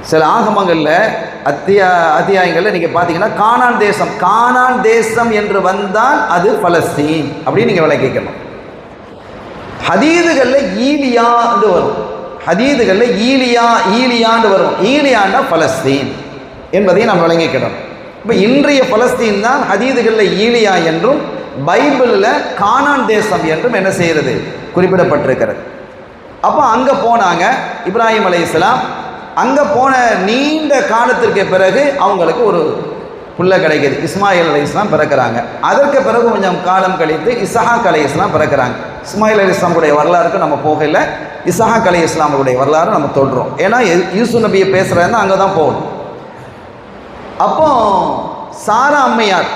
B: சில ஆகமங்களில் அத்தியாயங்களில் நீங்கள் பார்த்தீங்கன்னா கானான் தேசம் என்று வந்தால் அது பலஸ்தீன் அப்படின்னு நீங்கள் விளக்கிக்கணும். ஹதீதுகளில் ஈலியான்னு வரும். ஈலியான்னு வரும். ஈலியான்னா பலஸ்தீன் என்பதையும் நாம் விளங்கிக்கணும். இப்போ இன்றைய பலஸ்தீன் தான் ஹதீதுகளில் ஈலியா என்றும் பைபிளில் கானான் தேசம் என்றும் என்ன செய்கிறது? குறிப்பிடப்பட்டிருக்கிறது. அப்போ அங்கே போனாங்க இப்ராஹிம் அலைஹிஸ்ஸலாம். அங்கே போன நீண்ட காலத்திற்கு பிறகு அவங்களுக்கு ஒரு புள்ள கிடைக்கிது. இஸ்மாயில் அலைஹிஸ்ஸலாம் பிறக்கிறாங்க. அதற்கு பிறகு கொஞ்சம் காலம் கழித்து இஸ்ஹாக் அலைஹிஸ்ஸலாம் பிறக்கிறாங்க. இஸ்மாயில் அலைஹிஸ்ஸலாமுடைய வரலாறுக்கு நம்ம போகல. இஸ்ஹாக் அலைஹிஸ்ஸலாமுடைய வரலாறு நம்ம தொடுறோம். ஏன்னா யூசுப் நபியை பேசுகிறதுனா அங்கே தான் போகணும். அப்போ சாரா அம்மையார்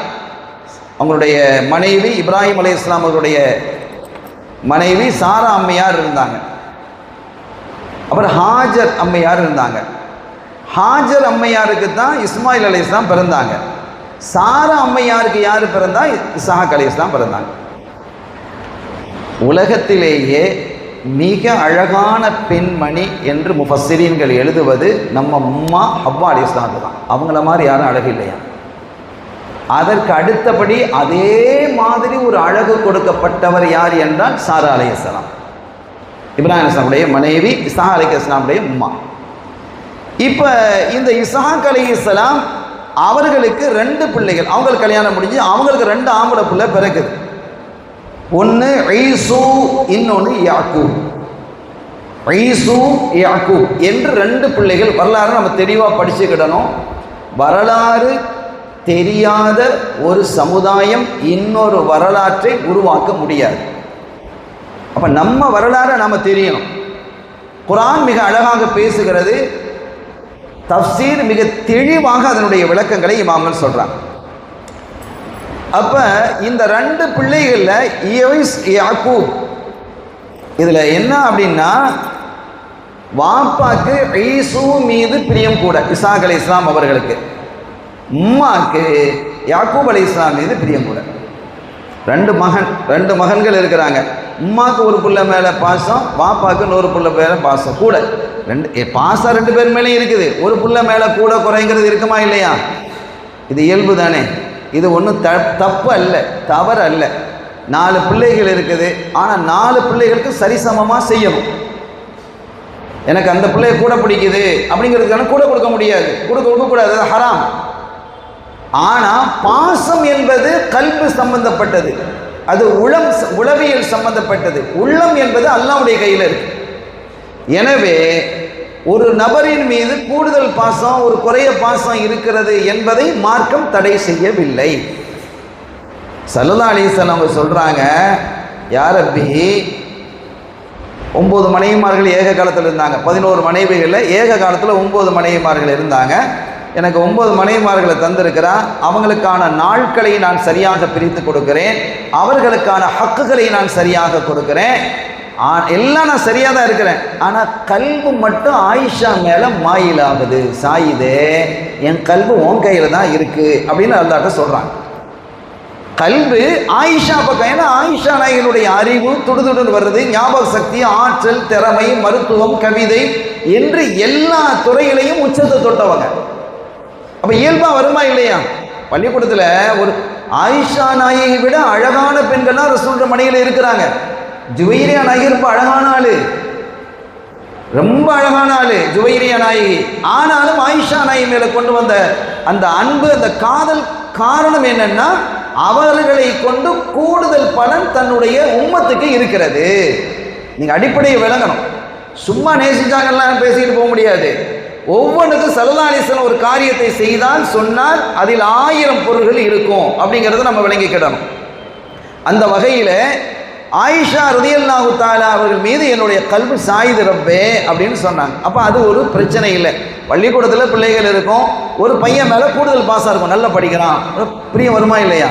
B: அவங்களுடைய மனைவி, இப்ராஹிம் அலைஹிஸ்ஸலாம் அவருடைய மனைவி சாரா அம்மையார் இருந்தாங்க. அப்புறம் ஹாஜர் அம்மையார் இருந்தாங்க. ஹாஜர் அம்மையாருக்கு தான் இஸ்மாயில் அலைஹிஸ்ஸலாம் பிறந்தாங்க. சாரா அம்மையாருக்கு யார் பிறந்தா? இஸ்ஹாக் அலைஹிஸ்ஸலாம் பிறந்தாங்க. உலகத்திலேயே மிக அழகான பெண்மணி என்று முஃபஸ்ஸிரீன்கள் எழுதுவது நம்ம அம்மா ஹவ்வா அலைஹிஸ்ஸலாம் தான். அவங்கள மாதிரி யாரும் அழகு இல்லையா? அதற்கு அடுத்தபடி அதே மாதிரி ஒரு அழகு கொடுக்கப்பட்டவர் யார் என்றால் சாரா அலைஹிஸ்ஸலாம், இப்ராஹிம் அலைஹிஸ்ஸலாமுடைய மனைவி, இஸ்ஹாக் அலைஹிஸ்ஸலாமுடைய அம்மா. இப்போ இந்த இஸ்ஹாக் அலைஹிஸ்ஸலாம் அவர்களுக்கு 2 பிள்ளைகள். அவங்களுக்கு கல்யாணம் முடிஞ்சு அவங்களுக்கு 2 ஆம்பளை பிள்ளை பிறகுது. ஒன்று ஈசு, இன்னொன்று யாக்கூப். ஈசு யாக்கூப் என்று 2 பிள்ளைகள். வரலாறு நம்ம தெளிவாக படிச்சுக்கிடணும். வரலாறு தெரியாத ஒரு சமுதாயம் இன்னொரு வரலாற்றை உருவாக்க முடியாது. அப்போ நம்ம வரலாறை நாம் தெரியணும். குர்ஆன் மிக அழகாக பேசுகிறது. தஃப்சீர் மிக தெளிவாக அதனுடைய விளக்கங்களை இமாம்கள் சொல்கிறாங்க. அப்போ இந்த 2 பிள்ளைகளில் ஈஸ் யாக்கூப் இதில் என்ன அப்படின்னா, வாப்பாக்கு ஈசு மீது பிரியம் கூட இஸ்ஹாக் அலைஹிஸ்ஸலாம் அவர்களுக்கு, உம்மாக்கு யாக்கூப் அலைஹிஸ்ஸலாம் மீது பிரியம் கூட. 2 மகன்கள் இருக்கிறாங்க. உம்மாக்கு ஒரு பிள்ளை மேலே பாசம், வாப்பாக்கு இன்னொரு பிள்ளை மேலே பாசம் கூட. பாசம் 2 பேர் மேலேயும் இருக்குது. ஒரு பிள்ளை மேலே கூட குறைங்கிறது இருக்குமா இல்லையா? இது இயல்பு தானே. இது ஒன்றும் தப்பு அல்ல, தவறு அல்ல. 4 பிள்ளைகள் இருக்குது. ஆனால் 4 பிள்ளைகளுக்கு சரிசமமாக செய்யணும். எனக்கு அந்த பிள்ளைய கூட பிடிக்குது அப்படிங்கிறதுக்கான கூட கொடுக்க முடியாது, கொடுக்கக்கூடாது, அது ஹராம். ஆனால் பாசம் என்பது கல்பு சம்பந்தப்பட்டது, அது உளவியல் சம்பந்தப்பட்டது. உள்ளம் என்பது அல்லாஹ்வுடைய கையில் இருக்கு. எனவே ஒரு நபரின் மீது கூடுதல் பாசம், ஒரு குறைய பாசம் இருக்கிறது என்பதை மார்க்கம் தடை செய்யவில்லை. ஸல்லல்லாஹு அலைஹி வஸல்லம் அவங்க சொல்றாங்க, யா ரப்பி, 9 மனைவிமார்கள் ஏக காலத்தில் இருந்தாங்க. 11 மனைவிகளில் ஏக காலத்தில் 9 மனைவிமார்கள் இருந்தாங்க. எனக்கு 9 மனைவிமார்களை தந்திருக்கிறா. அவங்களுக்கான நாட்களை நான் சரியாக பிரித்து கொடுக்கிறேன், அவர்களுக்கான ஹக்குகளை நான் சரியாக கொடுக்கிறேன், எல்லாம் நான் சரியாக தான் இருக்கிறேன். ஆனால் கல்பு மட்டும் ஆயிஷா மேலே மாயிலாகுது, சாயுதே, என் கல்பு உன் கையில் தான் இருக்குது அப்படின்னு அல்லாஹ்ட்ட சொல்கிறாங்க. கல்பு ஆயிஷா பக்கம். ஏன்னா ஆயிஷா நாயகனுடைய அறிவு துடுதுடுன்னு வருது, ஞாபக சக்தி, ஆற்றல், திறமை, மருத்துவம், கவிதை என்று எல்லா துறையிலையும் உச்சத்தை தொட்டவங்க. அப்போ இயல்பாக வருமா இல்லையா? பள்ளிக்கூடத்தில் ஒரு ஆயிஷா நாயகி விட அழகான பெண்கள்லாம் ரசூலுடைய மனையில் இருக்கிறாங்க. ஜுவைரியா நாயகி ரொம்ப அழகான ஆளு, ரொம்ப அழகான ஆளு ஜுவைரியா நாயகி. ஆனாலும் ஆயிஷா நாயகி மேலே கொண்டு வந்த அந்த அன்பு, அந்த காதல் காரணம் என்னன்னா அவர்களை கொண்டு கூடுதல் பலன் தன்னுடைய உம்மத்துக்கு இருக்கிறது. நீங்க அடிப்படையை விளங்கணும். சும்மா நேசிச்சாங்கலாம் பேசிட்டு போக முடியாது. ஒவ்வொன்றுக்கும் ஸல்லல்லாஹு அலைஹி வஸல்லம் ஒரு காரியத்தை செய்தால் சொன்னால் அதில் 1000 பொருள்கள் இருக்கும் அப்படிங்கிறத நம்ம விளங்கிக்கிடணும். அந்த வகையில் ஆயிஷா ரலியல்லாஹு தஆலா அவர்கள் மீது என்னுடைய கல்பு சாயுது ரப்பே அப்படின்னு சொன்னாங்க. அப்போ அது ஒரு பிரச்சனை இல்லை. பள்ளிக்கூடத்தில் பிள்ளைகள் இருக்கும், ஒரு பையன் மேலே கூடுதல் பாசம் இருக்கும், நல்லா படிக்கிறான், பிரியம் வருமா இல்லையா?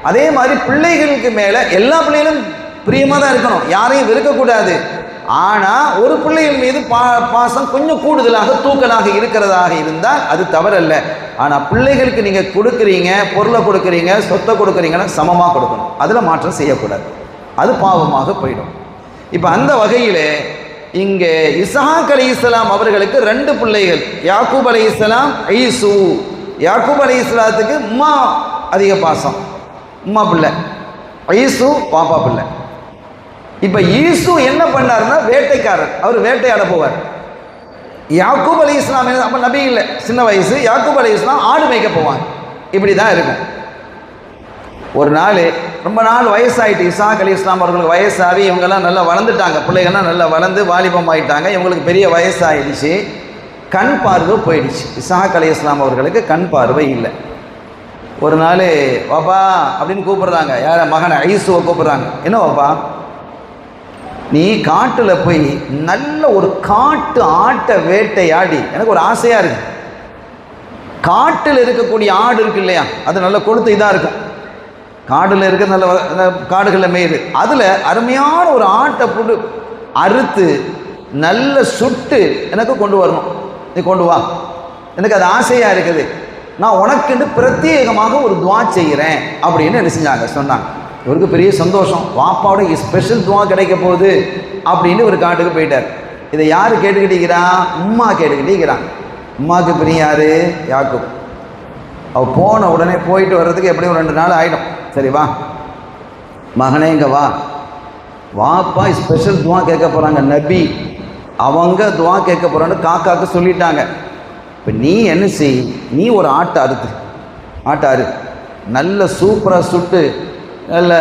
B: அதே மாதிரி பிள்ளைகளுக்கு மேலே எல்லா பிள்ளைகளும் பிரியமாக தான் இருக்கணும், யாரையும் வெறுக்கக்கூடாது. ஆனால் ஒரு பிள்ளைகள் மீது பாசம் கொஞ்சம் கூடுதலாக தூக்கலாக இருக்கிறதாக இருந்தால் அது தவறல்ல. ஆனால் பிள்ளைகளுக்கு நீங்கள் கொடுக்குறீங்க, பொருளை கொடுக்குறீங்க, சொத்தை கொடுக்குறீங்கன்னா சமமாக கொடுக்கணும், அதில் மாற்றம் செய்யக்கூடாது, அது பாவமாக போயிடும். இப்போ அந்த வகையில் இங்கே இஸ்ஹாக் அலைஹிஸ்ஸலாம் அவர்களுக்கு 2 பிள்ளைகள், யாக்கூப் அலைஹிஸ்ஸலாம், ஈசு. யாக்கூப் அலைஹிஸ்ஸலாத்துக்கு உம்மா அதிக பாசம், உம்மா பிள்ளை, ஈசு பாப்பா பிள்ளை. இப்போ ஈசு என்ன பண்ணாருன்னா வேட்டைக்காரர், அவர் வேட்டையாட போவார். யாக்கூப் அலைஹிஸ்ஸலாம் அப்போ நபி இல்லை, சின்ன வயசு. யாக்கூப் அலைஹிஸ்ஸலாம் ஆடு மேய்க்க போவாங்க. இப்படி தான் இருக்கும். ஒரு நாள் ரொம்ப நாள் வயசாகிட்டு, இஸ்ஹாக் அலைஹிஸ்ஸலாம் அவர்களுக்கு வயசாகி இவங்கெல்லாம் நல்லா வளர்ந்துட்டாங்க, பிள்ளைகள்லாம் நல்லா வளர்ந்து வாலிபம் ஆகிட்டாங்க, இவங்களுக்கு பெரிய வயசாகிடுச்சு, கண் பார்வை போயிடுச்சு. இஸ்ஹாக் அலைஹிஸ்ஸலாம் அவர்களுக்கு கண் பார்வை இல்லை. ஒரு நாள் வாப்பா அப்படின்னு கூப்பிடுறாங்க, யார மகனை ஐசுவை கூப்பிடுறாங்க. என்ன வாப்பா, நீ காட்டில் போய் நல்ல ஒரு காட்டு ஆட்டை வேட்டையாடி, எனக்கு ஒரு ஆசையாக இருக்கு, காட்டில் இருக்கக்கூடிய ஆடு இருக்கு இல்லையா, அது நல்ல கொழுத்து இதாக இருக்கும், காடில் இருக்க நல்ல காடுகளில் மேயுது, அதில் அருமையான ஒரு ஆட்டை போட்டு அறுத்து நல்ல சுட்டு எனக்கு கொண்டு வரணும், நீ கொண்டு வா, எனக்கு அது ஆசையாக இருக்குது, நான் உனக்குன்னு பிரத்யேகமாக ஒரு துவா செய்கிறேன் அப்படின்னு என்ன செஞ்சாங்க சொன்னாங்க. இவருக்கு பெரிய சந்தோஷம், வாப்பாவோட ஸ்பெஷல் துவா கிடைக்க போகுது அப்படின்னு ஒரு காட்டுக்கு போயிட்டார். இதை யார் கேட்டுக்கிட்டீங்கிறான்? உம்மா கேட்டுக்கிட்டீங்கிறான். உம்மாவுக்கு பிரியம் யார்? யாக்கூப். அவள் போன உடனே போயிட்டு வர்றதுக்கு எப்படியும் 2 நாள் ஆகிடும். சரி வா மகனே இங்கே வா, வாப்பா ஸ்பெஷல் துவா கேட்க போகிறாங்க, நபி அவங்க துவா கேட்க போகிறான்னு காக்காவுக்கு சொல்லிட்டாங்க. இப்போ நீ என்ன செய், நீ ஒரு ஆட்டாரு நல்ல சூப்பராக சுட்டு நல்ல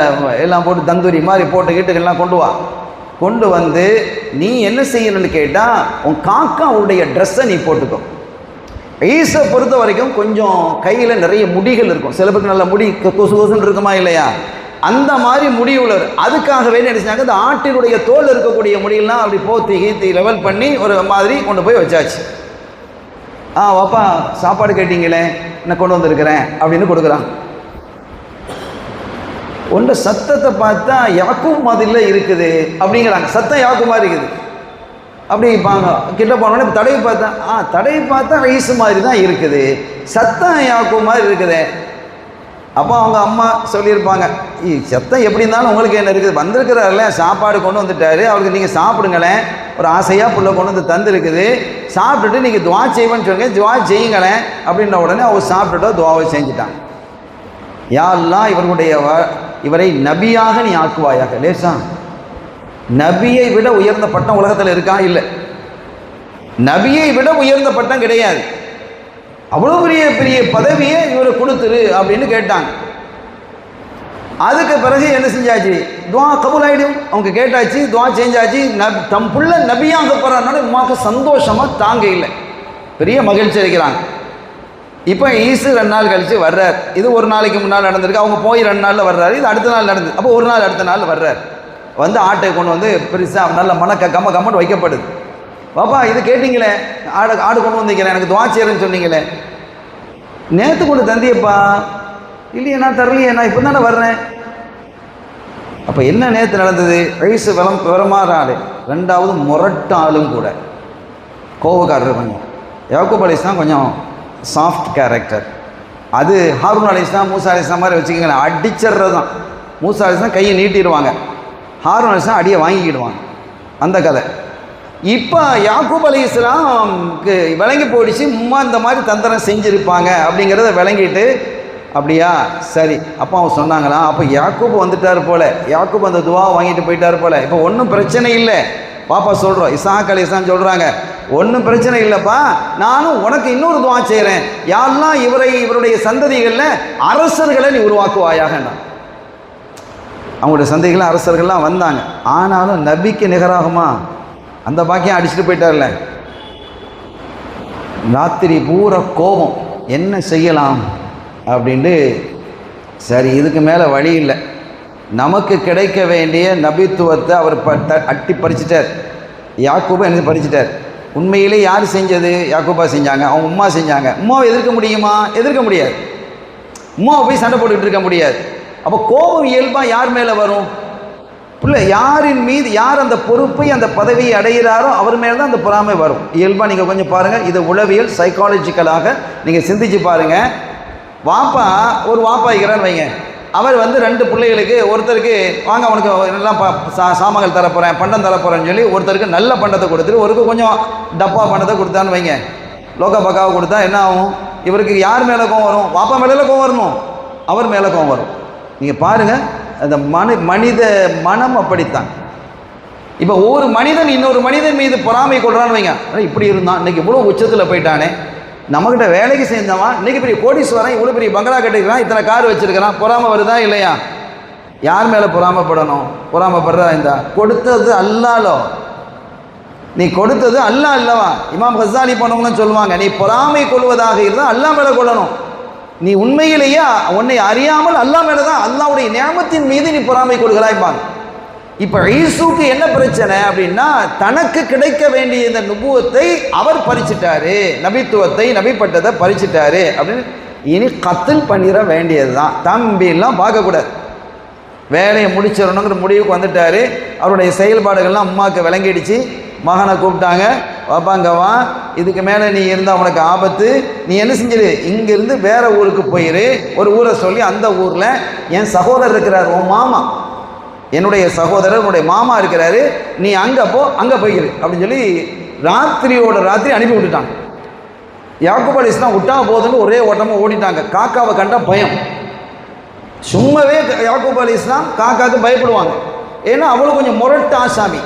B: எல்லாம் போட்டு தந்தூரி மாதிரி போட்டு கீட்டுக்கெல்லாம் கொண்டு வந்து நீ என்ன செய்யணும்னு கேட்டால் உன் காக்காவுடைய ட்ரெஸ்ஸை நீ போட்டுக்கோ. ஈசை பொறுத்த வரைக்கும் கொஞ்சம் கையில் நிறைய முடிகள் இருக்கும், சில பேருக்கு நல்ல முடி கொசு கொசுன்னு இருக்குமா இல்லையா, அந்த மாதிரி முடி உள்ளவர். அதுக்காகவே நினைச்சாங்க இந்த ஆட்டினுடைய தோல் இருக்கக்கூடிய முடியெல்லாம் அப்படி போத்தி லெவல் பண்ணி ஒரு மாதிரி கொண்டு போய் வச்சாச்சு. வாப்பா சாப்பாடு கேட்டீங்களே, நான் கொண்டு வந்திருக்கிறேன் அப்படின்னு கொடுக்குறான். ஒன்று சத்தத்தை பார்த்தா யாக்கூப் மாதிரில இருக்குது அப்படிங்கிறாங்க, சத்தம் யாக்கூப் மாதிரி இருக்குது. அப்படி கிட்ட போனோடனே தடவி பார்த்தா ரைஸ் மாதிரி தான் இருக்குது, சத்தம் யாக்கூப் மாதிரி இருக்குது. அப்போ அவங்க அம்மா சொல்லியிருப்பாங்க, சத்தம் எப்படி இருந்தாலும் உங்களுக்கு என்ன இருக்குது, வந்திருக்கிறாருல சாப்பாடு கொண்டு வந்துட்டாரு, அவருக்கு நீங்கள் சாப்பிடுங்களேன், ஒரு ஆசையாக புள்ள கொண்டு வந்து தந்துருக்குது, சாப்பிட்டுட்டு நீங்கள் துவா செய்வேன்னு சொல்லுங்க, துவா செய்யுங்களேன் அப்படின்ன உடனே அவர் சாப்பிட்டுட்டோ துவாவை செஞ்சுட்டாங்க. யா அல்லாஹ் இவரை நபியாக நீ ஆக்குவாயாக. லேசா நபியை விட உயர்ந்த பட்டம் உலகத்தில் இருக்கா? இல்லை, நபியை விட உயர்ந்த பட்டம் கிடையாது. அவ்வளோ பெரிய பதவியை இவரை கொடுத்துரு அப்படின்னு கேட்டாங்க. அதுக்கு பிறகு என்ன செஞ்சாச்சு, துவா கபூல் ஆகிடும், அவங்க கேட்டாச்சு, துவா செஞ்சாச்சு. தம் புள்ள நபியாக போகிறாருனால உமாக்கு சந்தோஷமாக தாங்க இல்லை, பெரிய மகிழ்ச்சி அளிக்கிறாங்க. இப்போ ஈசு 2 நாள் கழித்து வர்றார். இது ஒரு நாளைக்கு முன்னால் நடந்திருக்கு, அவங்க போய் 2 நாளில் வர்றாரு, இது அடுத்த நாள் நடந்தது. அப்போ ஒரு நாள் அடுத்த நாள் வர்றார், வந்து ஆட்டை கொண்டு வந்து பெருசாக நல்ல கம்மட்டு வைக்கப்படுது. பாப்பா இது கேட்டிங்களே, ஆடு கொண்டு வந்திருக்கிறேன், எனக்கு துவா செய்யறேன்னு சொன்னீங்களே, நேற்று கொண்டு தந்தியப்பா. இல்லையே நான் தரலையே, நான் இப்போ தானே வர்றேன். அப்போ என்ன நேற்று நடந்தது? வயசு விவரமான ஆள், 2வது முரட்டாலும் கூட, கோபக்காரர். கொஞ்சம் யாக்கூப் அலைஹிஸ்ஸலாம் கொஞ்சம் சாஃப்ட் கேரக்டர். அது ஹாரூன் அலைஹிஸ்ஸலாம் மூசா அலைஹிஸ்ஸலாம் மாதிரி வச்சுக்கோங்களேன், அடிச்சிட்றது தான். மூசா அலைஹிஸ்ஸலாம் கையை நீட்டிடுவாங்க, ஹாரூன் அலைஹிஸ்ஸலாம் அடியை வாங்கிக்கிடுவாங்க, அந்த கதை. இப்போ யாக்கூப் அலைஹிஸ்ஸலாம்க்கு விளங்கி போயிடுச்சு, இந்த மாதிரி தந்திரம் செஞ்சுருப்பாங்க அப்படிங்கிறத விளங்கிட்டு, அப்படியா சரி. அப்போ அவங்க சொன்னாங்களாம், அப்போ யாக்கூப் வந்துட்டார் போல், யாக்கூப் அந்த துவா வாங்கிட்டு போயிட்டார் போல், இப்போ ஒன்றும் பிரச்சனை இல்லை. பாப்பா சொல்கிறோம், இஸ்ஹாக் அலைஹிஸ்ஸலாம் சொல்கிறாங்க, ஒன்றும் பிரச்சனை இல்லைப்பா, நானும் உனக்கு இன்னொரு துவா செய்கிறேன், யாரெல்லாம் இவருடைய சந்ததிகளில் அரசர்களை நீ உருவாக்குவாயாக. அவங்களுடைய சந்ததிகள் அரசர்கள்லாம் வந்தாங்க, ஆனாலும் நபிக்கு நிகராகுமா? அந்த பாக்கியம் அடிச்சுட்டு போயிட்டார்ல. ராத்திரி பூரா கோபம், என்ன செய்யலாம் அப்படின்ட்டு, சரி இதுக்கு மேலே வழி இல்லை, நமக்கு கிடைக்க வேண்டிய நபித்துவத்தை அவர் அட்டி பறிச்சிட்டார். யாக்கூபா எனக்கு பறிச்சிட்டார். உண்மையிலே யார் செஞ்சது? யாக்கூபா செஞ்சாங்க, அவங்க உம்மா செஞ்சாங்க. உம்மாவை எதிர்க்க முடியுமா? எதிர்க்க முடியாது. உம்மாவை போய் சண்டை போட்டுக்கிட்டு இருக்க முடியாது. அப்போ கோபம் இயல்பாக யார் மேலே வரும்? இல்லை, யாரின் மீது யார் அந்த பொறுப்பை அந்த பதவியை அடைகிறாரோ அவர் மேலே தான் அந்த பொறாமை வரும் இயல்பாக. நீங்கள் கொஞ்சம் பாருங்கள், இது உளவியல் சைக்காலஜிக்கலாக நீங்கள் சிந்திச்சு பாருங்கள். ஒரு வாப்பா இருக்கிறான்னு வைங்க, அவர் 2 பிள்ளைகளுக்கு, ஒருத்தருக்கு வாங்க அவனுக்கு எல்லாம் சாமான்கள் தரப்போகிறேன், பண்டம் தரப்போகிறேன்னு சொல்லி ஒருத்தருக்கு நல்ல பண்டத்தை கொடுத்துட்டு ஒருக்கு கொஞ்சம் டப்பா பண்டத்தை கொடுத்தான்னு வைங்க, லோக்கா பக்காவை கொடுத்தா என்ன ஆகும்? இவருக்கு யார் மேலே கோவம் வரும்? வாப்பா மேலே கோவம் வரணும், அவர் மேலே கோவம் வரும். நீங்கள் பாருங்கள், அந்த மனித மனம் அப்படித்தான். இப்போ ஒரு மனிதன் இன்னொரு மனிதன் மீது பொறாமை கொள்றான்னு வைங்க, இப்படி இருந்தான், இன்னைக்கு இவ்வளோ உச்சத்தில் போயிட்டானே, நம்மகிட்ட வேலைக்கு சேர்ந்தவன் இன்னைக்கு பெரிய கோடீஸ்வரன், இவ்வளோ பெரிய பங்களா கட்டிருக்கிறான், இத்தனை கார் வச்சிருக்கிறான், பொறாமை வருதா இல்லையா? யார் மேலே பொறாமப்படணும்? பொறாமப்படுறதா இருந்தா கொடுத்தது அல்லாலோ, நீ கொடுத்தது அல்லா அல்லவா? இமாம் ஹஸ்ஸாலி போனவங்களும் சொல்லுவாங்க, நீ பொறாமை கொள்வதாக இருந்தால் அல்லா மேலே கொள்ளணும். நீ உண்மையிலேயே உன்னை அறியாமல் அல்லா மேலே தான், அல்லாவுடைய நியாமத்தின் மீது நீ பொறாமை கொள்கிறாய்பாங்க. இப்போ ஈசுக்கு என்ன பிரச்சனை அப்படின்னா, தனக்கு கிடைக்க வேண்டிய இந்த நுபுவத்தை அவர் பறிச்சிட்டாரு, நபித்துவத்தை நபிப்பட்டதை பறிச்சிட்டாரு அப்படின்னு இனி கத்தல் பண்ணிட வேண்டியது தான். தம்பிலாம் பார்க்கக்கூடாது, வேலையை முடிச்சிடணுங்கிற முடிவுக்கு வந்துட்டாரு. அவருடைய செயல்பாடுகள்லாம் அம்மாவுக்கு விளங்கிடுச்சு. மகனை கூப்பிட்டாங்க, வாப்பாங்கவா, இதுக்கு மேலே நீ இருந்தால் உனக்கு ஆபத்து, நீ என்ன செஞ்சிரு, இங்கிருந்து வேற ஊருக்கு போயிரு. ஒரு ஊரை சொல்லி அந்த ஊரில் என் சகோதரர் இருக்கிறார், உன் மாமா, என்னுடைய சகோதரர் உன்னுடைய மாமா இருக்கிறாரு, நீ அங்கே அங்கே போயிரு அப்படின்னு சொல்லி ராத்திரியோட ராத்திரி அனுப்பி விட்டுட்டாங்க. யாக்கூப் அலைஹிஸ்ஸலாம் விட்டா போதுன்னு ஒரே ஓட்டமாக ஓடிட்டாங்க. காக்காவை கண்டா பயம். சும்மாவே யாக்கூப் அலைஹிஸ்ஸலாம் காக்காவுக்கு பயப்படுவாங்க, ஏன்னா அவ்வளோ கொஞ்சம் முரட்டு ஆசாமி.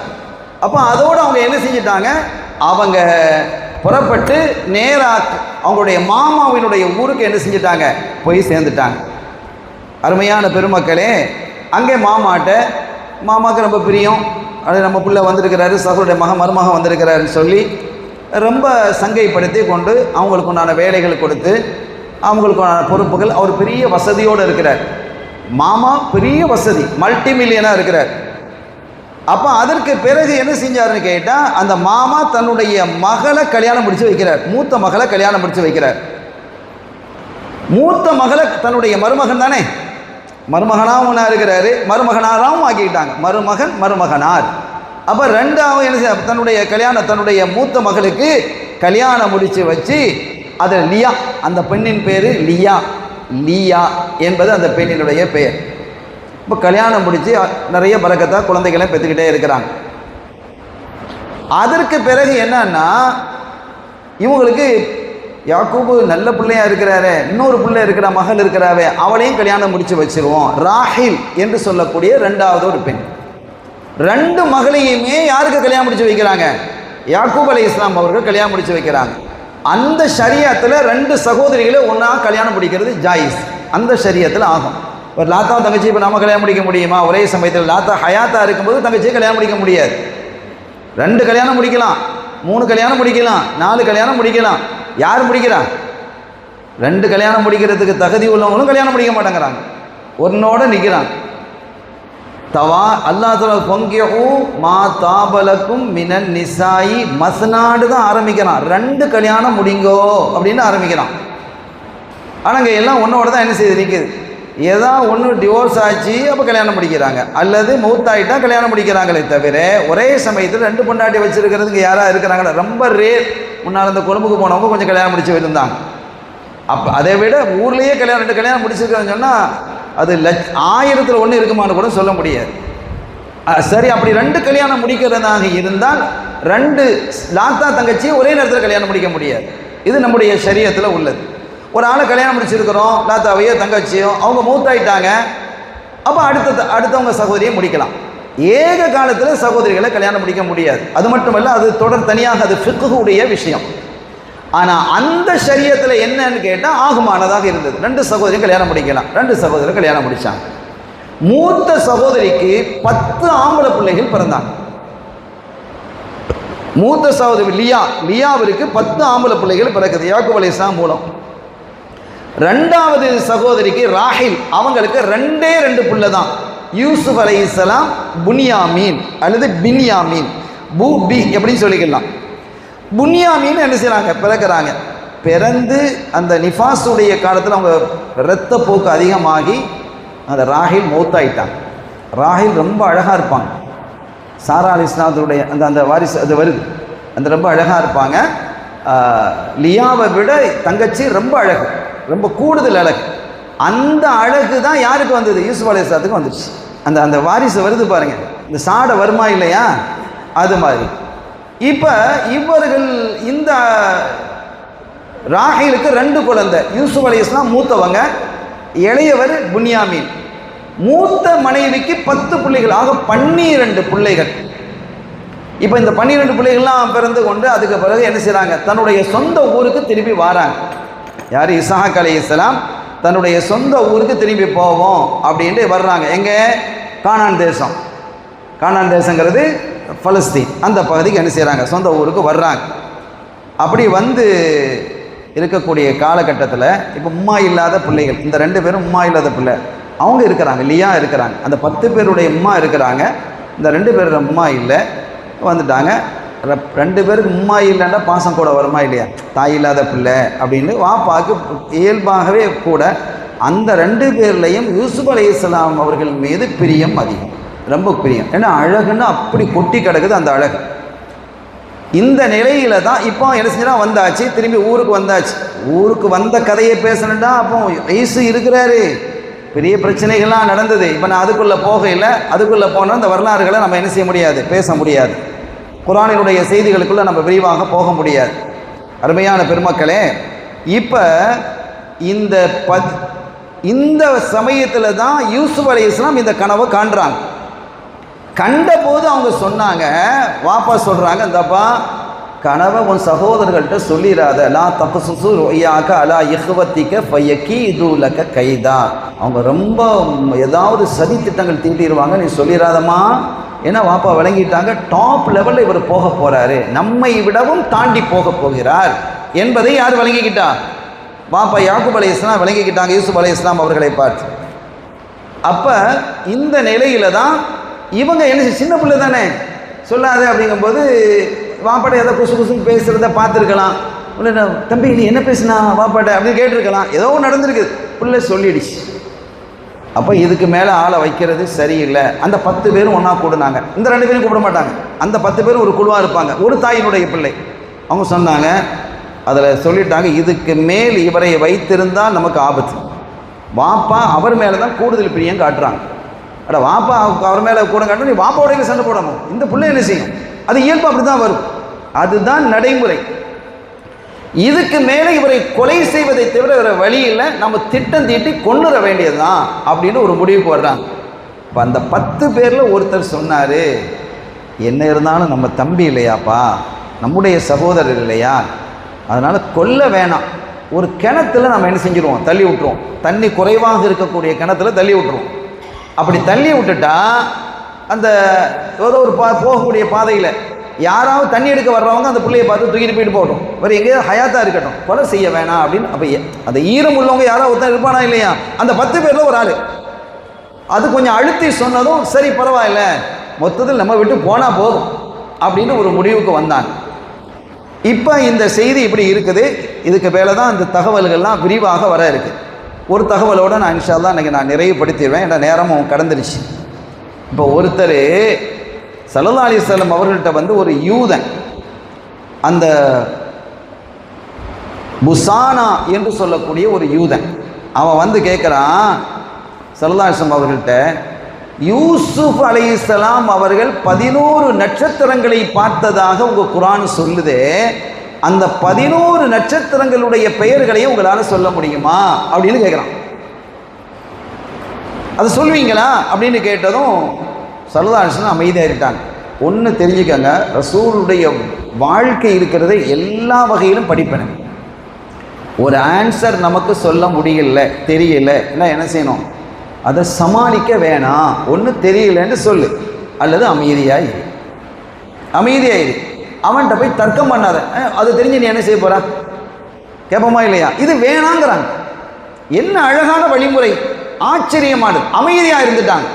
B: அப்போ அதோடு அவங்க என்ன செஞ்சிட்டாங்க, அவங்க புறப்பட்டு நேராக அவங்களுடைய மாமாவினுடைய ஊருக்கு என்ன செஞ்சிட்டாங்க, போய் சேர்ந்துட்டாங்க. அருமையான பெருமக்களே, அங்கே மாமாவுக்கு ரொம்ப பிரியம். அது நம்ம பிள்ளை வந்திருக்கிறாரு, சகோதரருடைய மருமகன் வந்திருக்கிறாருன்னு சொல்லி ரொம்ப சங்கைப்படுத்தி கொண்டு அவங்களுக்கு உண்டான வேலைகள் கொடுத்து அவங்களுக்கு உண்டான பொறுப்புகள். அவர் பெரிய வசதியோடு இருக்கிறார். மாமா பெரிய வசதி, மல்டி மில்லியனாக இருக்கிறார். அப்போ அதற்கு பிறகு என்ன செஞ்சாருன்னு கேட்டால், அந்த மாமா தன்னுடைய மகளை கல்யாணம் முடித்து வைக்கிறார். மூத்த மகளை கல்யாணம் முடித்து வைக்கிறார். மூத்த மகளை தன்னுடைய மருமகன் தானே, மருமகனாகவும் ஒன்றா இருக்கிறாரு, மருமகனாராகவும் ஆக்கிக்கிட்டாங்க, மருமகனார். அப்போ ரெண்டாவது என்ன செய்ய, தன்னுடைய மூத்த மகளுக்கு கல்யாணம் முடித்து வச்சு, அதில் லியா, அந்த பெண்ணின் பேர் லியா என்பது அந்த பெண்ணினுடைய பெயர். இப்போ கல்யாணம் முடித்து நிறைய பரக்கத்தாக குழந்தைகளை பெற்றுக்கிட்டே இருக்கிறாங்க. அதற்கு பிறகு என்னன்னா, இவங்களுக்கு யாக்கூபு நல்ல பிள்ளையா இருக்கிறாரே, இன்னொரு பிள்ளை இருக்கிற மகள் இருக்கிறாவே, அவளையும் கல்யாணம் முடித்து வச்சிருவோம். ராஹில் என்று சொல்லக்கூடிய ரெண்டாவது ஒரு பெண். 2 மகளையுமே யாருக்கு கல்யாணம் முடித்து வைக்கிறாங்க, யாக்கூப் அலைஹிஸ்ஸலாம் அவர்கள் கல்யாணம் முடித்து வைக்கிறாங்க. அந்த ஷரியத்தில் 2 சகோதரிகளை ஒன்றா கல்யாணம் முடிக்கிறது ஜாயிஸ், அந்த ஷரியத்தில் ஆகும். ஒரு லாத்தாவும் தங்கச்சி இப்போ நம்ம கல்யாணம் முடிக்க முடியுமா? ஒரே சமயத்தில் லாத்தா ஹயாத்தா இருக்கும்போது தங்கச்சியை கல்யாணம் முடிக்க முடியாது. 2 கல்யாணம் முடிக்கலாம், 3 கல்யாணம் முடிக்கலாம், 4 கல்யாணம் முடிக்கலாம். யார் முடிக்கிறா? 2 கல்யாணம் முடிக்கிறதுக்கு தகுதி உள்ளவங்களும் கல்யாணம் முடிக்க மாட்டேங்கிறாங்க, ஒன்னோட நிற்கிறாங்க. அல்லாஹ் தஆலா பொங்கியஹு மா தாபலக்கும் மினன் நிசாயி மஸ்னாடு தான் ஆரம்பிக்கிறான். 2 கல்யாணம் முடிங்கோ அப்படின்னு ஆரம்பிக்கிறான். ஆனால் இங்கே எல்லாம் ஒன்னோட தான் என்ன செய்து நிற்குது. ஏதாவது ஒன்று டிவோர்ஸ் ஆச்சு அப்போ கல்யாணம் முடிக்கிறாங்க, அல்லது மௌத்தாயிட்டா கல்யாணம் முடிக்கிறாங்களே தவிர ஒரே சமயத்தில் 2 பொண்டாட்டி வச்சுருக்கிறதுக்கு யாராக இருக்கிறாங்களா? ரொம்ப ரேர். முன்னால் அந்த கொழும்புக்கு போனவங்க கொஞ்சம் கல்யாணம் முடிச்சு இருந்தாங்க. அப்போ அதை விட ஊர்லேயே 2 கல்யாணம் முடிச்சிருக்காங்கன்னு சொன்னால் அது 1000ல் 1 இருக்குமான்னு கூட சொல்ல முடியாது. சரி, அப்படி 2 கல்யாணம் முடிக்கிறதாக இருந்தால் 2 லாத்தா தங்கச்சியும் ஒரே நேரத்தில் கல்யாணம் முடிக்க முடியாது. இது நம்முடைய ஷரியத்தில் உள்ளது. ஒரு ஆளை கல்யாணம் முடிச்சிருக்கிறோம், லாத்தாவையோ தங்கச்சியோ, அவங்க மூத்தாயிட்டாங்க, அப்போ அடுத்தவங்க சகோதரியை முடிக்கலாம். ஏக காலத்தில் சகோதரிகளை கல்யாணம் முடிக்க முடியாது. அது மட்டுமல்ல, அது தொடர் தனியாக, அது ஃபிக்ஹுடைய விஷயம். ஆனால் அந்த ஷரியத்தில் என்னன்னு கேட்டால் ஆகுமானதாக இருந்தது. 2 சகோதரி கல்யாணம் முடிக்கலாம். 2 சகோதரர் கல்யாணம் முடித்தாங்க. மூத்த சகோதரிக்கு 10 ஆம்பளை பிள்ளைகள் பிறந்தாங்க. மூத்த சகோதரி லியாவிற்கு 10 ஆம்பளை பிள்ளைகள் பிறக்குது யாக்கூப் அலைஹிஸ்ஸலாம் மூலம். 2வது சகோதரிக்கு ராஹில், அவங்களுக்கு 2 பிள்ளை தான். யூசுப் அலைஹிஸ்ஸலாம், புனியாமீன் அல்லது பின்யாமீன், பி எப்படின்னு சொல்லிக்கலாம். புனியாமீன் என்ன செய்கிறாங்க, பிறக்கிறாங்க. பிறந்து அந்த நிஃபாஸுடைய காலத்தில் அவங்க இரத்த போக்கு அதிகமாகி அந்த ராஹில் மௌத்தாயிட்டாங்க. ராஹில் ரொம்ப அழகாக இருப்பாங்க. சாரா அலைஹிஸ்ஸலாத்துடைய அந்த அந்த வாரிசு அது வருது. அந்த ரொம்ப அழகாக இருப்பாங்க. லியாவை விட தங்கச்சி ரொம்ப அழகு, ரொம்ப கூடுதல் அழகு. அந்த அழகு தான் யாருக்கு வந்தது, யூசுப் அலைஹிஸ்ஸலாத்துக்கு வந்துடுச்சு. அந்த அந்த வாரிசு வருது பாருங்க, இந்த சாடை வருமா இல்லையா, அது மாதிரி. இப்போ இவர்கள் இந்த ராஹிலுக்கு 2 குழந்தை. யூசுப் அலைஹிஸ்ஸலாம் மூத்தவங்க, இளையவர் புன்யாமீன். மூத்த மனைவிக்கு 10 பிள்ளைகள், ஆக 12 பிள்ளைகள். இப்போ இந்த 12 பிள்ளைகள்லாம் பிறந்து கொண்டு அதுக்கு பிறகு என்ன செய்கிறாங்க, தன்னுடைய சொந்த ஊருக்கு திரும்பி வராங்க. யார், இஸ்ஹாக் அலைஹிஸ்ஸலாம் தன்னுடைய சொந்த ஊருக்கு திரும்பி போவோம் அப்படின்ட்டு வர்றாங்க. எங்கே, கானான் தேசம். கானான் தேசங்கிறது பலஸ்தீன், அந்த பகுதிக்கு என்ன செய்கிறாங்க, சொந்த ஊருக்கு வர்றாங்க. அப்படி வந்து இருக்கக்கூடிய காலகட்டத்தில் இப்போ உம்மா இல்லாத பிள்ளைகள், இந்த 2 பேரும் உம்மா இல்லாத பிள்ளை அவங்க இருக்கிறாங்க, லியா இருக்கிறாங்க. அந்த 10 பேருடைய உம்மா இருக்கிறாங்க. இந்த 2 பேரோட உம்மா இல்லை, வந்துட்டாங்க. 2 பேருக்கு உம்மா இல்லைன்னா பாசம் கூட வருமா இல்லையா, தாய் இல்லாத பிள்ளை அப்படின்னு வாப்பாக்கு இயல்பாகவே கூட அந்த 2 பேர்லையும் யூசுப் அலைஹிஸ்ஸலாம் அவர்கள் மீது பிரியம் அதிகம், ரொம்ப பிரியம். ஏன்னா அழகுன்னா அப்படி கொட்டி கிடக்குது அந்த அழகு. இந்த நிலையில தான் இப்போ என்ன செஞ்சா வந்தாச்சு, திரும்பி ஊருக்கு வந்தாச்சு. ஊருக்கு வந்த கதையை பேசணுன்னா அப்போ ஈசு இருக்கிறாரு, பெரிய பிரச்சனைகள்லாம் நடந்தது. இப்போ நான் அதுக்குள்ளே போகையில், அதுக்குள்ளே போனால் அந்த வரலாறுகளை நம்ம என்ன செய்ய முடியாது, பேச முடியாது. குர்ஆனினுடைய செய்திகளுக்குள்ளே நம்ம விரிவாக போக முடியாது. அருமையான பெருமக்களே, இப்போ இந்த சமயத்தில் தான் யூசுப் அலைஹிஸ்ஸலாம் இந்த கனவை காண்றாங்க. கண்ட போது அவங்க சொன்னாங்க, வாப்பா சொல்கிறாங்க, இந்தப்பா கனவை உன் சகோதரர்கள்ட்ட சொல்லிடாத, லா தக்ஸுஸு ருய்யாக அலா இஹ்வத்திக ஃபயகீது லக கைதா. அவங்க ரொம்ப ஏதாவது சதி திட்டங்கள் தீட்டிடுவாங்க, நீ சொல்லிடாதம்மா. ஏன்னா வாப்பா விளங்கிட்டாங்க, டாப் லெவலில் இவர் போக போகிறாரு, நம்மை விடவும் தாண்டி போக போகிறார் என்பதை யார் விளங்கிக்கிட்டா, வாப்பா யாக்கூப் அலைஹிஸ்ஸலாம் விளங்கிக்கிட்டாங்க யூசுப் அலைஹிஸ்ஸலாம் அவர்களை பார்த்து. அப்போ இந்த நிலையில தான் இவங்க என்ன, சின்ன பிள்ளை தானே சொல்லாது அப்படிங்கும்போது வாப்பாட்ட ஏதோ குசு குசுன்னு பேசுகிறத பார்த்துருக்கலாம். இல்லை தம்பி நீ என்ன பேசுனா வாப்பாட்ட அப்படின்னு கேட்டிருக்கலாம். ஏதோ நடந்திருக்குது, பிள்ளை சொல்லிடுச்சு. அப்போ இதுக்கு மேலே ஆளை வைக்கிறது சரியில்லை. அந்த 10 பேரும் ஒன்றா கூடுனாங்க. இந்த 2 பேரும் கூப்பிட மாட்டாங்க, அந்த 10 பேரும் ஒரு குழுவாக இருப்பாங்க, ஒரு தாயினுடைய பிள்ளை. அவங்க சொன்னாங்க, அதில் சொல்லிட்டாங்க, இதுக்கு மேல் இவரை வைத்திருந்தால் நமக்கு ஆபத்து. வாப்பா அவர் மேலே தான் கூடுதல் பிரியம் காட்டுறாங்க. அட வாப்பா அவர் மேலே கூட காட்டணும், நீ வாப்பாவோட சண்டை போடணும், இந்த பிள்ளை என்ன செய்யும், அது இயல்பு அப்படி தான் வரும், அதுதான் நடைமுறை. இதுக்கு மேலே இவரை கொலை செய்வதை தவிர வேற வழி இல்லை, நம்ம திட்டம் தீட்டி கொண்டுற வேண்டியதுதான் அப்படின்னு ஒரு முடிவுக்கு வர்றாங்க. இப்போ அந்த 10 பேரில் ஒருத்தர் சொன்னார், என்ன இருந்தாலும் நம்ம தம்பி இல்லையாப்பா, நம்முடைய சகோதரர் இல்லையா, அதனால் கொல்ல வேணாம், ஒரு கிணத்துல நம்ம என்ன செஞ்சுருவோம், தள்ளி விட்டுருவோம், தண்ணி குறைவாக இருக்கக்கூடிய கிணத்துல தள்ளி விட்டுருவோம். அப்படி தள்ளி விட்டுட்டா அந்த ஏதோ ஒரு போகக்கூடிய பாதையில் யாராவது தண்ணி எடுக்க வர்றவங்க அந்த பிள்ளையை பார்த்து தூக்கிட்டு போயிட்டு போகட்டும், வேறு எங்கேயாவது ஹயாத்தாக இருக்கட்டும், கொலை செய்ய வேணாம் அப்படின்னு. அப்போ அந்த ஈரம் உள்ளவங்க யாராவது ஒருத்தர் இருப்பானா இல்லையா, அந்த 10 பேரில் ஒரு ஆள் அது கொஞ்சம் அழுத்தி சொன்னதும் சரி பரவாயில்ல, மொத்தத்தில் நம்ம விட்டு போனால் போதும் அப்படின்னு ஒரு முடிவுக்கு வந்தாங்க. இப்போ இந்த செய்தி இப்படி இருக்குது. இதுக்கு மேலே தான் இந்த தகவல்கள்லாம் விரிவாக வர இருக்குது. ஒரு தகவலோடு நான் இன்ஷா அல்லாஹ் இன்றைக்கி நான் நிறைவுபடுத்திடுவேன், ஏன்னா நேரமும் கடந்துருச்சு. இப்போ ஒருத்தர் ஸல்லல்லாஹு அலைஹி வஸல்லம் அவர்கள்ட்ட வந்து ஒரு யூதன், அந்த புசானா என்று சொல்லக்கூடிய ஒரு யூதன், அவன் வந்து கேட்குறான் ஸல்லல்லாஹு அலைஹி வஸல்லம் அவர்கள்ட்ட, யூசுப் அலைஹிஸ்ஸலாம் அவர்கள் 11 நட்சத்திரங்களை பார்த்ததாக உங்கள் குர்ஆன் சொல்லுதே, அந்த 11 நட்சத்திரங்களுடைய பெயர்களையும் உங்களால் சொல்ல முடியுமா அப்படின்னு கேட்குறான். அது சொல்வீங்களா அப்படின்னு கேட்டதும் ஸல்லல்லாஹு அலைஹி வஸல்லம் அமைதியாகிட்டாங்க. ஒன்று தெரிஞ்சுக்கங்க, ரசூலுடைய வாழ்க்கை இருக்கிறதை எல்லா வகையிலும் படிப்பேன். ஒரு ஆன்சர் நமக்கு சொல்ல முடியல, தெரியல, இல்லை என்ன செய்யணும், அதை சமாளிக்க வேணாம். ஒன்று தெரியலன்னு சொல்லு, அல்லது அமைதியாயிரு. அவன்கிட்ட போய் தர்க்கம் பண்ணாத. அது தெரிஞ்சு நீ என்ன செய்ய போற, கேட்போமா இல்லையா? இது வேணாங்கிறாங்க. என்ன அழகான வழிமுறை, ஆச்சரியமானது. அமைதியாக இருந்துட்டாங்க.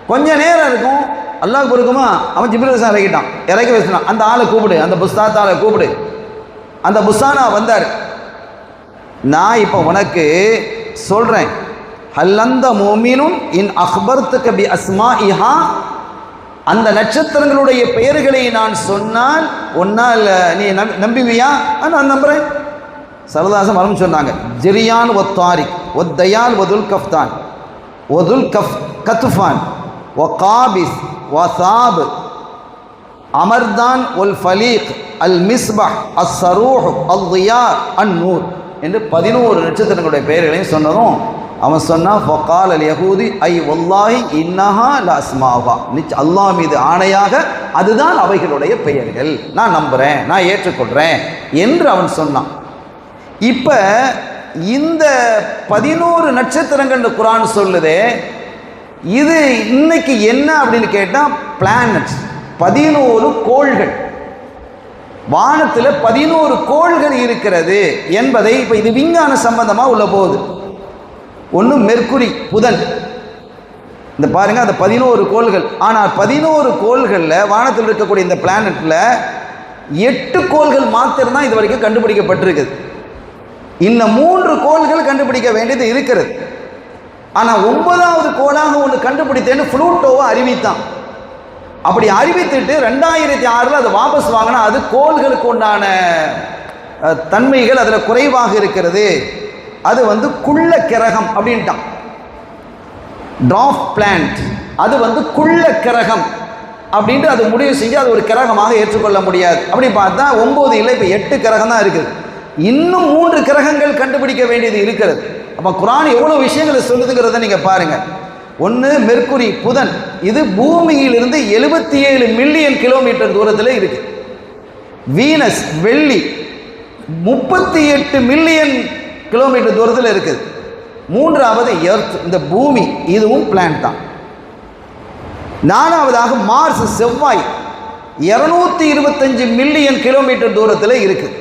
B: கொஞ்ச நேரம் இருக்கும், அல்லாஹ் பொறுக்குமா, அவன் ஜிப்ரீல் இறக்கிட்டான், இறக்கி வச்சுட்டான். அந்த ஆளை கூப்பிடு, அந்த புஸ்தாத்தாளை கூப்பிடு. அந்த புஸ்தானா வந்தார். நான் இப்போ உனக்கு சொல்கிறேன், ஹல்லந்த மோமினும் இன் அக்பர்த்துக பி அஸ்மாஇஹா, அந்த நட்சத்திரங்களுடைய பெயர்களை நான் சொன்னால் ஒன்னால் நீ நம்புவியா? நான் நம்புகிறேன். சரதாசம் வரும் சொன்னாங்க, ஜிரியான் ஒ தாரிக் ஒ தயால் ஒதுல் கஃப்தான் ஒதுல் கத்துஃபான் ஒ காபிஸ் ஒ சாப் அமர்தான் ஒல் ஃபலீக் அல் மிஸ்பஹ் அஸ் சரூஹ் அல் தியா அன் நூர் என்று 11 நட்சத்திரங்களுடைய பெயர்களையும் சொன்னதும் அவன் சொன்னான், ஃபகால் அல் யஹூதி ஐ வல்லாஹி இன்னஹா ல அஸ்மாஹா, அல்லாஹ் மீது ஆணையாக அதுதான் அவைகளுடைய பெயர்கள், நான் நம்புகிறேன், நான் ஏற்றுக்கொள்கிறேன் என்று அவன் சொன்னான். இப்போ இந்த 11 நட்சத்திரங்கள் குர்ஆன் சொல்லுதே, இது இன்னைக்கு என்ன அப்படின்னு கேட்டால் பிளானட்ஸ், 11 கோள்கள், வானத்தில் 11 கோள்கள் இருக்கிறது என்பதை இப்போ இது விஞ்ஞான சம்பந்தமாக உள்ள போகுது. ஒன்று மெர்க்குரி, புதன். இந்த பாருங்க, அந்த 11 கோள்கள். ஆனால் 11 கோள்களில் வானத்தில் இருக்கக்கூடிய இந்த பிளானட்டில் 8 கோள்கள் மாத்திரம்தான் இது வரைக்கும் கண்டுபிடிக்கப்பட்டிருக்குது. இன்னும் 3 கோள்கள் கண்டுபிடிக்க வேண்டியது இருக்கிறது. ஆனால் 9வது கோளாக ஒன்று கண்டுபிடித்தேன்னு புளூட்டோவை அறிவித்தான். அப்படி அறிவித்துட்டு 2006 அதை வாபஸ் வாங்கினா அது கோள்களுக்கு உண்டான தன்மைகள் அதில் குறைவாக இருக்கிறது, அது குள்ள கிரகம் அப்படின்ட்டான். ட்ராஃப் பிளான்ட், அது குள்ள கிரகம் அப்படின்ட்டு அது முடிவு செஞ்சு அது ஒரு கிரகமாக ஏற்றுக்கொள்ள முடியாது. அப்படி பார்த்தா 9 இல்லை, இப்போ 8 கிரகம் தான் இருக்குது. இன்னும் 3 கிரகங்கள் கண்டுபிடிக்க வேண்டியது இருக்கிறது. அப்போ குர்ஆன் எவ்வளோ விஷயங்களை சொல்லுதுங்கிறத நீங்கள் பாருங்கள். ஒன்று மெர்க்குரி, புதன், இது பூமியிலிருந்து 77 மில்லியன் கிலோமீட்டர் தூரத்தில் இருக்குது. வீனஸ், வெள்ளி, 38 மில்லியன் கிலோமீட்டர் தூரத்தில் இருக்குது. 3வது எர்த், இந்த பூமி, இதுவும் பிளானட் தான். 4வதாக மார்ஸ், செவ்வாய், 225 மில்லியன் கிலோமீட்டர் தூரத்தில் இருக்குது.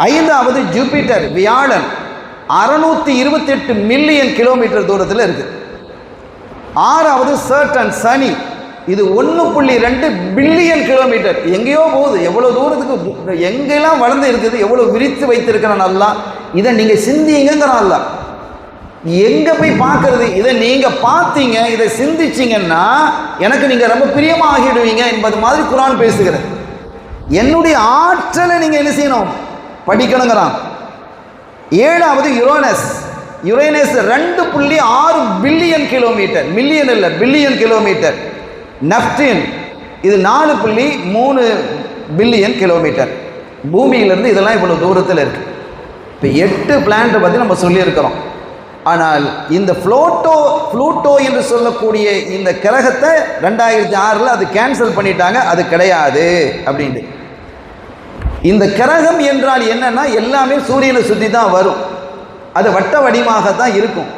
B: 5வது ஜூபிட்டர், வியாழன், 628 மில்லியன் கிலோமீட்டர் தூரத்தில் இருக்குது. 6வது சர்டன், சனி, இது 1.2 பில்லியன் கிலோமீட்டர், எங்கேயோ போகுது. எவ்வளோ தூரத்துக்கு எங்கெல்லாம் வளர்ந்து இருக்குது, எவ்வளோ விரித்து வைத்திருக்கிறான் அல்லாஹ். இதை நீங்கள் சிந்திங்கிறான் அல்லாஹ். எங்கே போய் பார்க்கறது? இதை நீங்கள் பார்த்தீங்க, இதை சிந்திச்சிங்கன்னா எனக்கு நீங்கள் ரொம்ப பிரியமாக ஆகிடுவீங்க என்பது மாதிரி குர்ஆன் பேசுகிறது. என்னுடைய ஆற்றலை நீங்கள் என்ன செய்யணும், படிக்கணுங்கிறான். 7வது யுரேனஸ், 2.6 பில்லியன் கிலோமீட்டர், மில்லியன் இல்லை பில்லியன் கிலோமீட்டர். நெப்டியூன், இது 4.3 பில்லியன் கிலோமீட்டர். பூமியிலிருந்து இதெல்லாம் இவ்வளோ தூரத்தில் இருக்குது. இப்போ 8 பிளானட்டை பற்றி நம்ம சொல்லியிருக்கிறோம். ஆனால் இந்த ப்ளூட்டோ என்று சொல்லக்கூடிய இந்த கிரகத்தை 2006 அது கேன்சல் பண்ணிட்டாங்க, அது கிடையாது அப்படின்ட்டு. இந்த கிரகம் என்றால் என்னன்னா, எல்லாமே சூரியனை சுற்றி தான் வரும், அது வட்ட வடிவமாகத்தான் இருக்கும்.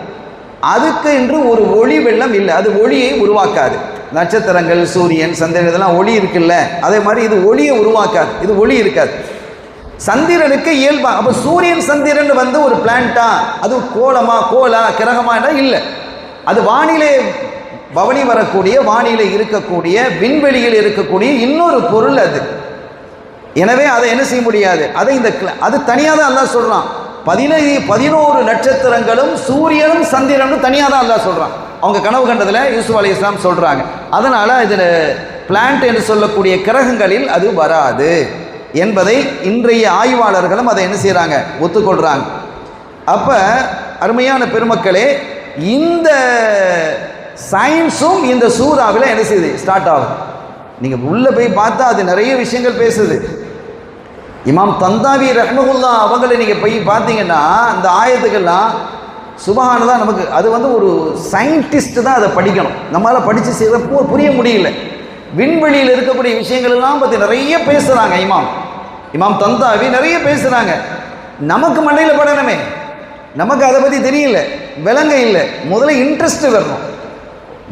B: அதுக்கு என்று ஒரு ஒளி வெள்ளம் இல்லை, அது ஒளியை உருவாக்காது. நட்சத்திரங்கள், சூரியன், சந்திரன், இதெல்லாம் ஒளி இருக்குல்ல, அதே மாதிரி இது ஒளியை உருவாக்காது, இது ஒளி இருக்காது. சந்திரனுக்கு இயல்பா. அப்போ சூரியன் சந்திரன் ஒரு பிளான்ட்டா, அது கோலா கிரகமா இல்லை. அது வானிலை பவனி வரக்கூடிய, வானிலை இருக்கக்கூடிய, விண்வெளியில் இருக்கக்கூடிய இன்னொரு பொருள் அது. எனவே அதை என்ன செய்ய முடியாது, அதை அது தனியாக தான் அல்லாஹ் சொல்றான். 11 நட்சத்திரங்களும் சூரியனும் சந்திரனும் தனியாக தான் அல்லாஹ் சொல்றான். அவங்க கனவு கண்டதில் யூசுப் அலைஹிஸ்ஸலாம் சொல்றாங்க. அதனால இதில் பிளான்ட் என்று சொல்லக்கூடிய கிரகங்களில் அது வராது என்பதை இன்றைய ஆய்வாளர்களும் அதை என்ன செய்கிறாங்க, ஒத்துக்கொள்கிறாங்க. அப்போ அருமையான பெருமக்களே, இந்த சயின்ஸும் இந்த சூறாவில் என்ன செய்யுது, ஸ்டார்ட் ஆகுது. நீங்கள் உள்ளே போய் பார்த்தா அது நிறைய விஷயங்கள் பேசுது. இமாம் தந்தாவி ரஹ்மஹுல்லா அவங்களை நீங்கள் போய் பார்த்தீங்கன்னா அந்த ஆயத்துக்கெல்லாம் சுபஹானல்லாஹ். நமக்கு அது வந்து ஒரு சயின்டிஸ்ட் தான் அதை படிக்கணும். நம்மளால் படித்து செய்கிறப்போ புரிய முடியல. விண்வெளியில் இருக்கக்கூடிய விஷயங்கள் எல்லாம் பற்றி நிறைய பேசுகிறாங்க. இமாம் தந்தாவி நிறைய பேசுகிறாங்க. நமக்கு மண்டையில் படணுமே, நமக்கு அதை பற்றி தெரியல, விளங்க இல்லை. முதல்ல இன்ட்ரெஸ்ட் வரணும்,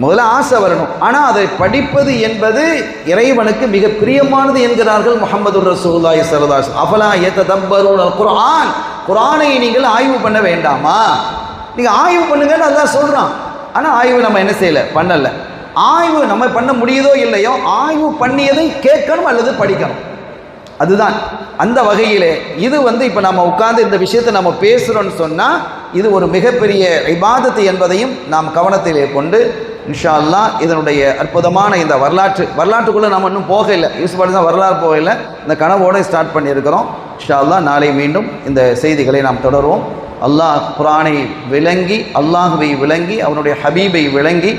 B: முதல்ல ஆசை வரணும். ஆனால் அதை படிப்பது என்பது இறைவனுக்கு மிக பிரியமானது என்கிறார்கள் முஹம்மது ரசூலுல்லாஹி ஸல்லல்லாஹு அலைஹி வஸல்லம். அஃபலா யததப்பரூனல் குர்ஆன், குர்ஆனை நீங்கள் ஆய்வு பண்ண வேண்டாமா? நீங்கள் ஆய்வு பண்ணுங்கன்னு அல்லாஹ் சொல்கிறான். ஆனால் ஆய்வு நம்ம என்ன செய்யலை, பண்ணலை. ஆய்வு நம்ம பண்ண முடியுதோ இல்லையோ, ஆய்வு பண்ணியதை கேட்கணும் அல்லது படிக்கணும். அதுதான் அந்த வகையிலே இது வந்து இப்போ நம்ம உட்கார்ந்து இந்த விஷயத்தை நம்ம பேசுகிறோன்னு சொன்னால் இது ஒரு மிகப்பெரிய இபாதத்து என்பதையும் நாம் கவனத்திலே கொண்டு இன்ஷா அல்லாஹ் இதனுடைய அற்புதமான இந்த வரலாற்றுக்குள்ளே நம்ம இன்னும் போகலை. யூசுப் அலைஹிஸ்ஸலாம் வரலாறு போகலை, இந்த கனவோடு ஸ்டார்ட் பண்ணியிருக்கிறோம். இன்ஷா அல்லாஹ் நாளை மீண்டும் இந்த செய்திகளை நாம் தொடருவோம். அல்லாஹ் குர்ஆனை விளங்கி, அல்லாஹுவை விளங்கி, அவனுடைய ஹபீபை விளங்கி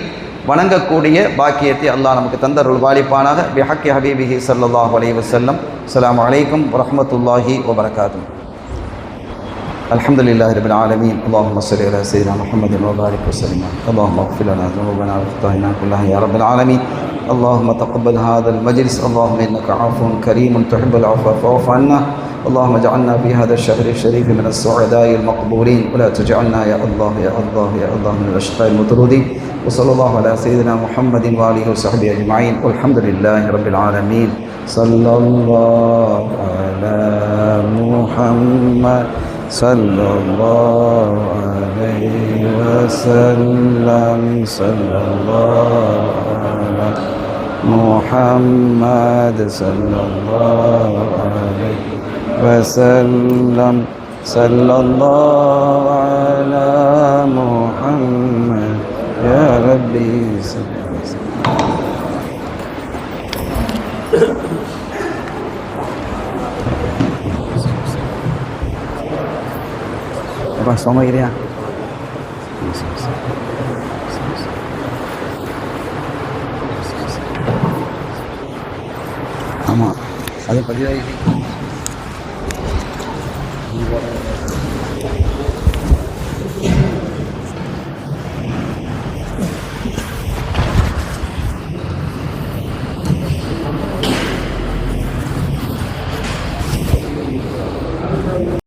B: வணங்கக்கூடிய பாக்கியத்தை அல்லாஹ் நமக்கு தந்தருள் வாலிப்பானாக. பிஹக்கி ஹபீபிஹி ஸல்லல்லாஹு அலைஹி வஸல்லம். அஸ்ஸலாமு அலைக்கும் வரஹ்மத்துல்லாஹி வபரகாத்துஹு. அல்ஹம்துலில்லாஹி ரப்பில் ஆலமீன். அல்லாஹும்ம ஸல்லி அலா ஸய்யிதினா முஹம்மதின் வ பாரிக் வஸல்லிம். அல்லாஹும்ம இக்ஃபிர் லனா ذنوبنا وخطايانا كلها يا رب العالمين. اللهم تقبل هذا المجلس. اللهم انك عفو كريم تحب العفو فاعف عنا. اللهم اجعلنا في هذا الشهر الشريف من السعداء المقبولين، ولا تجعلنا يا الله يا الله يا الله من الاشقاء المطرودين. وصلى الله على سيدنا محمد وآله وصحبه أجمعين، والحمد لله رب العالمين. صلى الله على محمد صلى الله عليه وسلم. صلى الله على محمد صلى الله عليه وسلم. صلى الله على محمد يا ربي صل وسلم. apa sama ini ya? ஆமாம், அது பதிவாகி